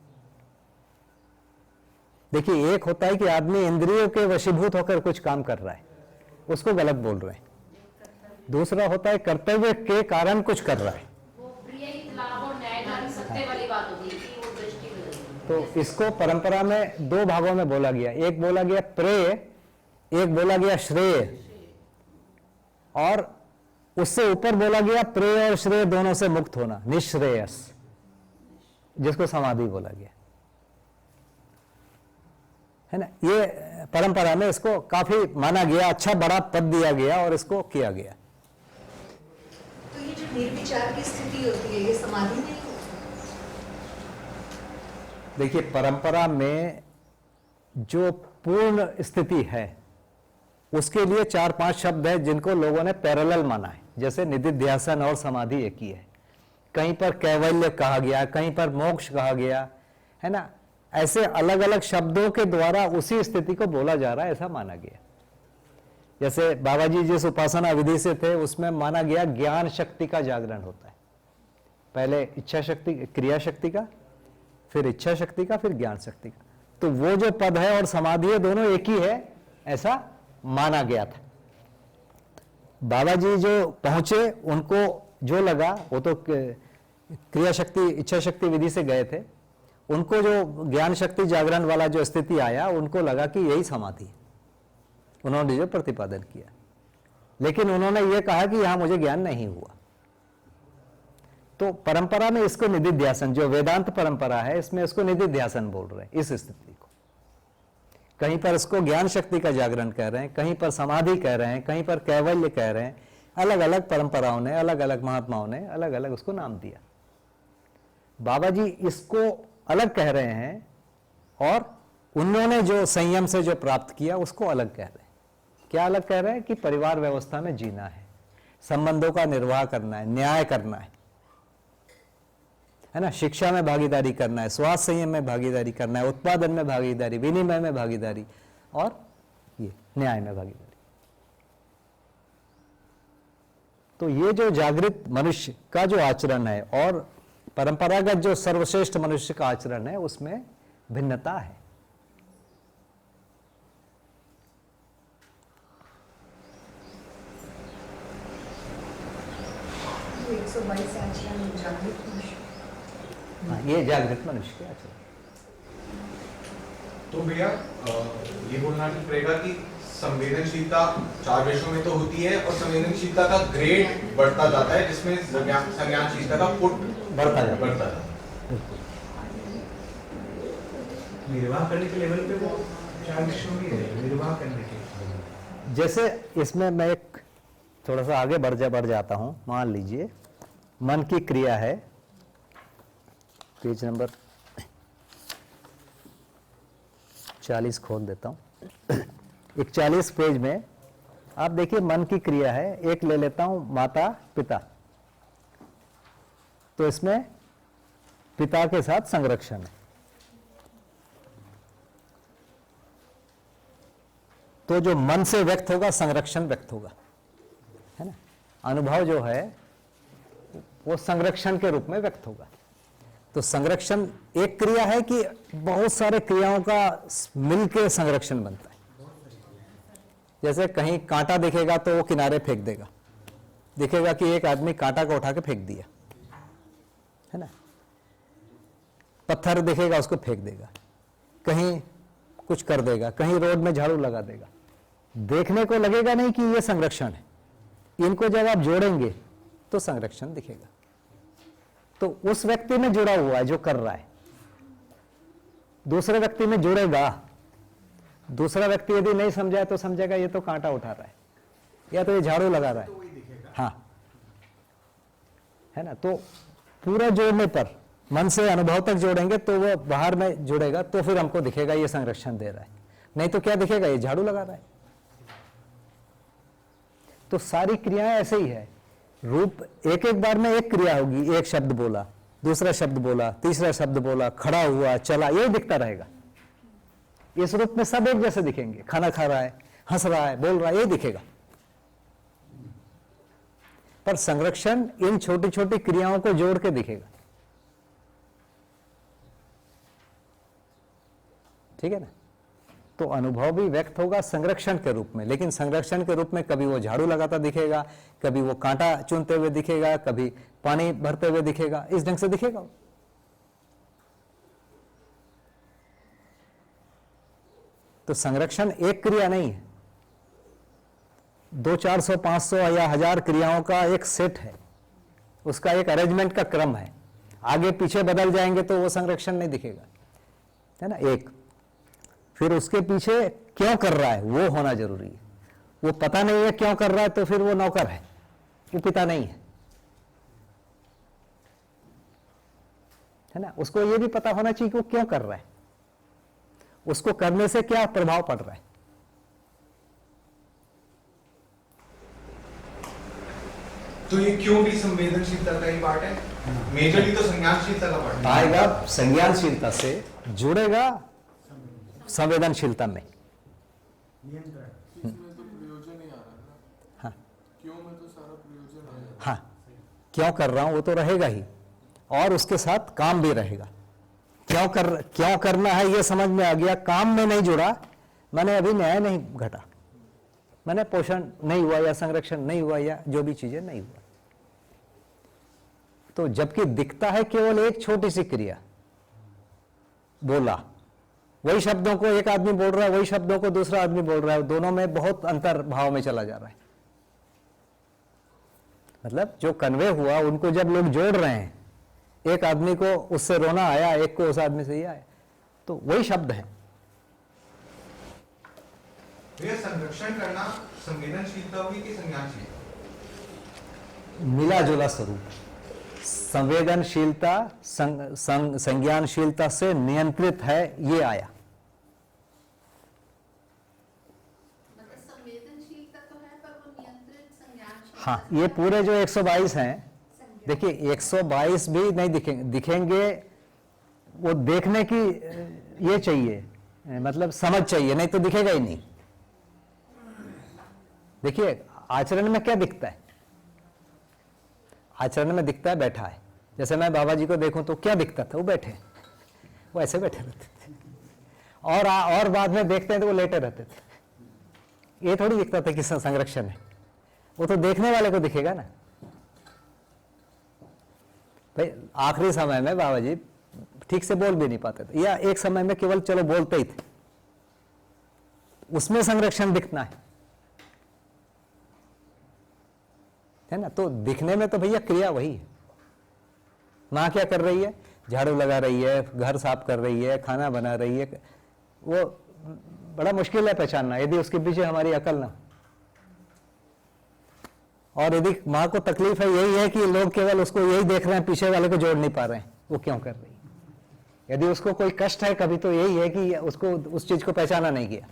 देखिए, एक होता है कि आदमी इंद्रियों के वशीभूत होकर कुछ काम कर रहा है, उसको गलत बोल रहे हैं। दूसरा होता है कर्तव्य के कारण कुछ कर रहा है, तो इसको परंपरा में 2 भागों में बोला गया। एक बोला गया प्रेय, एक बोला गया श्रेय, और उससे ऊपर बोला गया प्रेय और श्रेय दोनों से मुक्त होना, निश्रेयस, जिसको समाधि बोला गया, है ना। ये परंपरा में इसको काफी माना गया, अच्छा बड़ा पद दिया गया और इसको किया गया। तो ये जो निर्विचार की स्थिति होती है, ये समाधि नहीं? देखिए, परंपरा में जो पूर्ण स्थिति है उसके लिए 4-5 शब्द है जिनको लोगों ने पैरेलल माना है। जैसे निधिध्यासन और समाधि एक ही है, कहीं पर कैवल्य कहा गया, कहीं पर मोक्ष कहा गया, है ना। ऐसे अलग अलग शब्दों के द्वारा उसी स्थिति को बोला जा रहा है, ऐसा माना गया। जैसे बाबा जी जिस उपासना विधि से थे उसमें माना गया ज्ञान शक्ति का जागरण होता है। पहले इच्छा शक्ति, क्रिया शक्ति का, फिर इच्छा शक्ति का, फिर ज्ञान शक्ति का। तो वो जो पद है और समाधि है दोनों एक ही है, ऐसा माना गया था। बाबा जी जो पहुंचे उनको जो लगा, वो तो क्रिया शक्ति इच्छा शक्ति विधि से गए थे, उनको जो ज्ञान शक्ति जागरण वाला जो स्थिति आया उनको लगा कि यही समाधि है, उन्होंने जो प्रतिपादन किया। लेकिन उन्होंने ये कहा कि यहां मुझे ज्ञान नहीं हुआ। तो परंपरा में इसको निधिध्यासन, जो वेदांत परंपरा है इसमें इसको निधिध्यासन बोल रहे हैं, इस स्थिति को। कहीं पर इसको ज्ञान शक्ति का जागरण कह रहे हैं, कहीं पर समाधि कह रहे हैं, कहीं पर कैवल्य कह रहे हैं। अलग अलग परंपराओं ने, अलग अलग महात्माओं ने अलग अलग उसको नाम दिया। बाबा जी इसको अलग कह रहे हैं और उन्होंने जो संयम से जो प्राप्त किया उसको अलग कह रहे हैं। क्या अलग कह रहे हैं? कि परिवार व्यवस्था में जीना है, संबंधों का निर्वाह करना है, न्याय करना है। है ना, शिक्षा में भागीदारी करना है, स्वास्थ्य संयम में भागीदारी करना है, उत्पादन में भागीदारी, विनिमय में भागीदारी और ये न्याय में भागीदारी। तो ये जो जागृत मनुष्य का जो आचरण है और परंपरागत जो सर्वश्रेष्ठ मनुष्य का आचरण है उसमें भिन्नता है। तो 122 आचरण जागृत मनुष्य। हाँ, ये जागृत मनुष्य के आचरण। तो भैया ये बोलना ठीक रहेगा कि संवेदनशीलता 4 विषयों में तो होती है और संवेदनशीलता का ग्रेड बढ़ता जाता है जिसमें संज्ञानशीलता का फुट बढ़ता जाता है। निर्वाह करने के लेवल पे वो 4 विषयों में है, निर्वाह करने के। जैसे इसमें मैं एक थोड़ा सा आगे बढ़ जाता हूं। मान लीजिए मन की क्रिया है, पेज नंबर 40 खोल देता हूं। एक 40 पेज में आप देखिए मन की क्रिया है, एक ले लेता हूं माता पिता। तो इसमें पिता के साथ संरक्षण है। तो जो मन से व्यक्त होगा संरक्षण व्यक्त होगा, है ना। अनुभव जो है वो संरक्षण के रूप में व्यक्त होगा। तो संरक्षण एक क्रिया है कि बहुत सारे क्रियाओं का मिलकर संरक्षण बनता है। जैसे कहीं कांटा दिखेगा तो वो किनारे फेंक देगा, दिखेगा कि एक आदमी कांटा को उठा के फेंक दिया, है ना। पत्थर दिखेगा उसको फेंक देगा, कहीं कुछ कर देगा, कहीं रोड में झाड़ू लगा देगा। देखने को लगेगा नहीं कि ये संरक्षण है। इनको जब आप जोड़ेंगे तो संरक्षण दिखेगा। तो उस व्यक्ति में जुड़ा हुआ है जो कर रहा है, दूसरे व्यक्ति में जुड़ेगा। दूसरा व्यक्ति यदि नहीं समझाए तो समझेगा ये तो कांटा उठा रहा है या तो ये झाड़ू लगा रहा है, हाँ, है ना। तो पूरा जोड़ने पर मन से अनुभव तक जोड़ेंगे तो वो बाहर में जुड़ेगा, तो फिर हमको दिखेगा ये संरक्षण दे रहा है। नहीं तो क्या दिखेगा, ये झाड़ू लगा रहा है। तो सारी क्रियाएं ऐसे ही है। रूप एक एक बार में एक क्रिया होगी, एक शब्द बोला, दूसरा शब्द बोला, तीसरा शब्द बोला, खड़ा हुआ, चला, ये दिखता रहेगा। इस रूप में सब एक जैसे दिखेंगे। खाना खा रहा है, हंस रहा है, बोल रहा है, ये दिखेगा। पर संरक्षण इन छोटी छोटी क्रियाओं को जोड़ के दिखेगा। ठीक है ना। तो अनुभव भी व्यक्त होगा संरक्षण के रूप में, लेकिन संरक्षण के रूप में कभी वो झाड़ू लगाता दिखेगा, कभी वो कांटा चुनते हुए दिखेगा, कभी पानी भरते हुए दिखेगा, इस ढंग से दिखेगा। तो संरक्षण एक क्रिया नहीं है, 200, 400, 500 या 1000 क्रियाओं का एक सेट है, उसका एक अरेंजमेंट का क्रम है। आगे पीछे बदल जाएंगे तो वो संरक्षण नहीं दिखेगा, है ना। एक फिर उसके पीछे क्यों कर रहा है वो होना जरूरी है। वो पता नहीं है क्यों कर रहा है तो फिर वो नौकर है, वो पिता नहीं है ना। उसको ये भी पता होना चाहिए कि वो क्यों कर रहा है, उसको करने से क्या प्रभाव पड़ रहा है। तो ये क्यों भी संवेदनशीलता का ही पार्ट है, मेजरली तो संज्ञानशीलता का पार्ट आएगा। संज्ञानशीलता से जुड़ेगा संवेदनशीलता में। इसमें तो प्रयोजन ही आ रहा है ना। हाँ, क्यों में तो सारा प्रयोजन आ रहा है। हाँ, क्यों कर रहा हूं वो तो रहेगा ही, और उसके साथ काम भी रहेगा। क्यों करना है ये समझ में आ गया, काम में नहीं जुड़ा, मैंने अभी न्याय नहीं घटा, मैंने पोषण नहीं हुआ या संरक्षण नहीं हुआ या जो भी चीजें नहीं हुआ। तो जबकि दिखता है केवल एक छोटी सी क्रिया, बोला, वही शब्दों को एक आदमी बोल रहा है, वही शब्दों को दूसरा आदमी बोल रहा है, दोनों में बहुत अंतर भाव में चला जा रहा है। मतलब जो कन्वे हुआ उनको जब लोग जोड़ रहे हैं, एक आदमी को उससे रोना आया, एक को उस आदमी से ही आया, तो वही शब्द है। ये संरक्षण करना संवेदनशीलता होगी कि संज्ञानशीलता? मिला जुला स्वरूप। संवेदनशीलता संज्ञानशीलता से नियंत्रित है, ये आया। मतलब संवेदनशीलता तो है पर वो नियंत्रित संज्ञानशीलता। हाँ, ये पूरे जो 122 हैं देखिए 122 भी नहीं दिखेंगे, वो देखने की ये चाहिए, मतलब समझ चाहिए, नहीं तो दिखेगा ही नहीं। देखिए आचरण में क्या दिखता है? आचरण में दिखता है बैठा है। जैसे मैं बाबा जी को देखूं तो क्या दिखता था? वो बैठे, वो ऐसे बैठे रहते थे, और बाद में देखते हैं तो वो लेटे रहते थे। ये थोड़ी दिखता था कि संरक्षण है, वो तो देखने वाले को दिखेगा ना। भाई आखिरी समय में बाबा जी ठीक से बोल भी नहीं पाते थे, या एक समय में केवल चलो बोलते ही थे, उसमें संरक्षण दिखना है ना। तो दिखने में तो भैया क्रिया वही है। माँ क्या कर रही है? झाड़ू लगा रही है, घर साफ कर रही है, खाना बना रही है। वो बड़ा मुश्किल है पहचानना यदि उसके पीछे हमारी अकल ना हो। और यदि माँ को तकलीफ है यही है कि लोग केवल उसको यही देख रहे हैं, पीछे वाले को जोड़ नहीं पा रहे हैं वो क्यों कर रही है। यदि उसको कोई कष्ट है कभी तो यही है कि उसको उस चीज को पहचाना नहीं गया।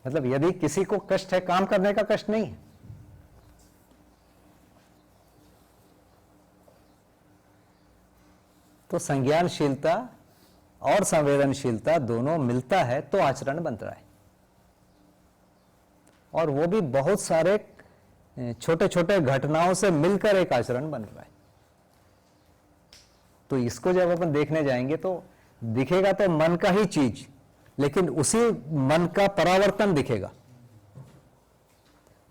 मतलब यदि किसी को कष्ट है, काम करने का कष्ट नहीं है। तो संज्ञानशीलता और संवेदनशीलता दोनों मिलता है तो आचरण बन रहा है, और वो भी बहुत सारे छोटे छोटे घटनाओं से मिलकर एक आचरण बन रहा है। तो इसको जब अपन देखने जाएंगे तो दिखेगा तो मन का ही चीज, लेकिन उसी मन का परावर्तन दिखेगा,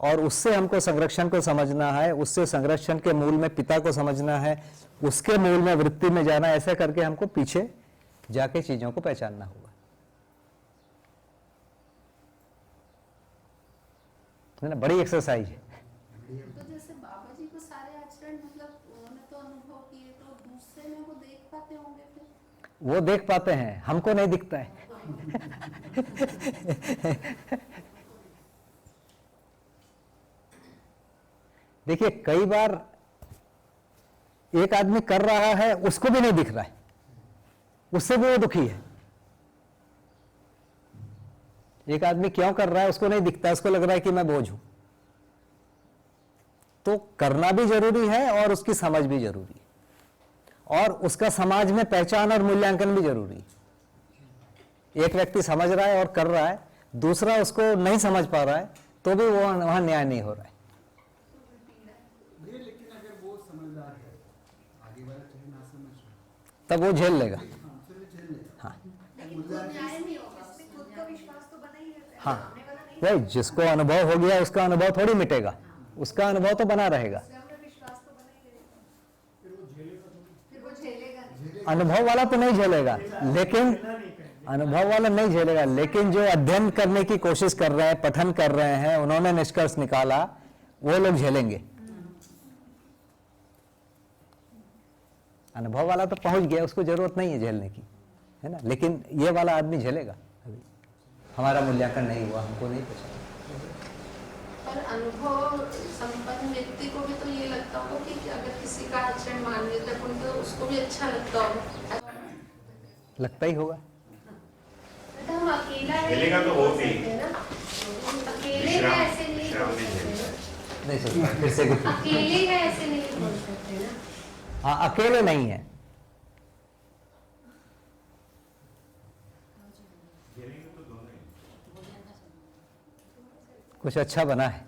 और उससे हमको संरक्षण को समझना है, उससे संरक्षण के मूल में पिता को समझना है, उसके मूल में वृत्ति में जाना, ऐसे करके हमको पीछे जाके चीजों को पहचानना होगा। है ना, बड़ी एक्सरसाइज है। तो जैसे बाबा जी को सारे आचरण मतलब उन्होंने तो अनुभव किए, तो दूसरे में वो देख पाते होंगे फिर? वो देख पाते हैं, हमको नहीं दिखता है। देखिए कई बार एक आदमी कर रहा है, उसको भी नहीं दिख रहा है, उससे भी वो दुखी है। एक आदमी क्यों कर रहा है उसको नहीं दिखता है, उसको लग रहा है कि मैं बोझ हूं। तो करना भी जरूरी है और उसकी समझ भी जरूरी है, और उसका समाज में पहचान और मूल्यांकन भी जरूरी है। एक व्यक्ति समझ रहा है और कर रहा है, दूसरा उसको नहीं समझ पा रहा है, तो भी वो वहां न्याय नहीं हो रहा है। लेकिन अगर वो समझदार है, आगे वाला चाहे ना समझ, तब वो झेल लेगा। हाँ हाँ, वही जिसको अनुभव हो गया उसका अनुभव थोड़ी मिटेगा, उसका अनुभव तो बना रहेगा। अनुभव वाला तो नहीं झेलेगा, लेकिन अनुभव वाला नहीं झेलेगा, लेकिन जो अध्ययन करने की कोशिश कर रहे हैं, पठन कर रहे हैं, उन्होंने निष्कर्ष निकाला, वो लोग झेलेंगे। अनुभव वाला तो पहुंच गया, उसको जरूरत नहीं है झेलने की, है ना। लेकिन ये वाला आदमी झेलेगा। अभी हमारा मूल्यांकन नहीं हुआ, हमको नहीं पता। पर अनुभव संपन्न व्यक्ति को भी तो ये लगता होगा कि अगर किसी का आचरण मान्य तक उनको उसको भी अच्छा लगता होगा। लगता ही होगा। हम अकेला है मिलेगा तो होती है ना, अकेले है ऐसे नहीं बोल नहीं सकता, फिर से अकेले है ऐसे नहीं बोल सकते ना। हाँ, अकेले नहीं है। कुछ अच्छा बना है,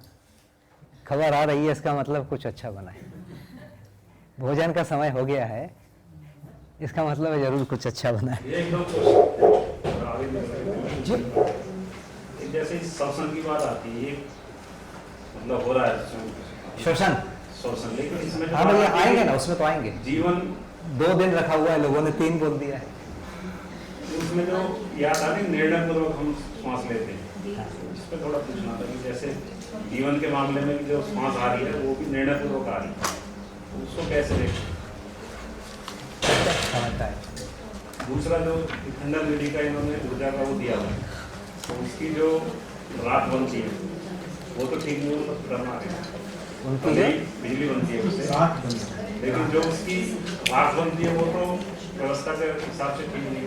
खबर आ रही है, इसका मतलब कुछ अच्छा बना है। भोजन का समय हो गया है, इसका मतलब है जरूर कुछ अच्छा बना है। जैसे सत्संग की बात आती है, ये मतलब हो रहा है शोषण, लेकिन इसमें हाँ भैया आएंगे ना, उसमें तो आएंगे। जीवन 2 दिन रखा हुआ है, लोगों ने 3 बोल दिया है। उसमें जो याद आ रही निर्णय पूर्वक हम श्वास लेते हैं, इस पर थोड़ा पूछना था कि जैसे जीवन के मामले में जो श्वास आ रही है वो भी निर्णय पूर्वक आ रही है, उसको कैसे देखते? दूसरा जो खंडन विधि का इन्होंने ऊर्जा का वो दिया हुआ है, तो उसकी जो रात बनती है वो तो ठीक नहीं, वो करना है, बिजली बनती है उससे, लेकिन जो उसकी रात बनती है वो तो व्यवस्था के हिसाब से ठीक नहीं।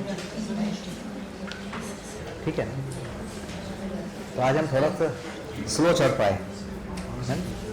ठीक है, तो आज हम थोड़ा सा स्लो चल पाए। है?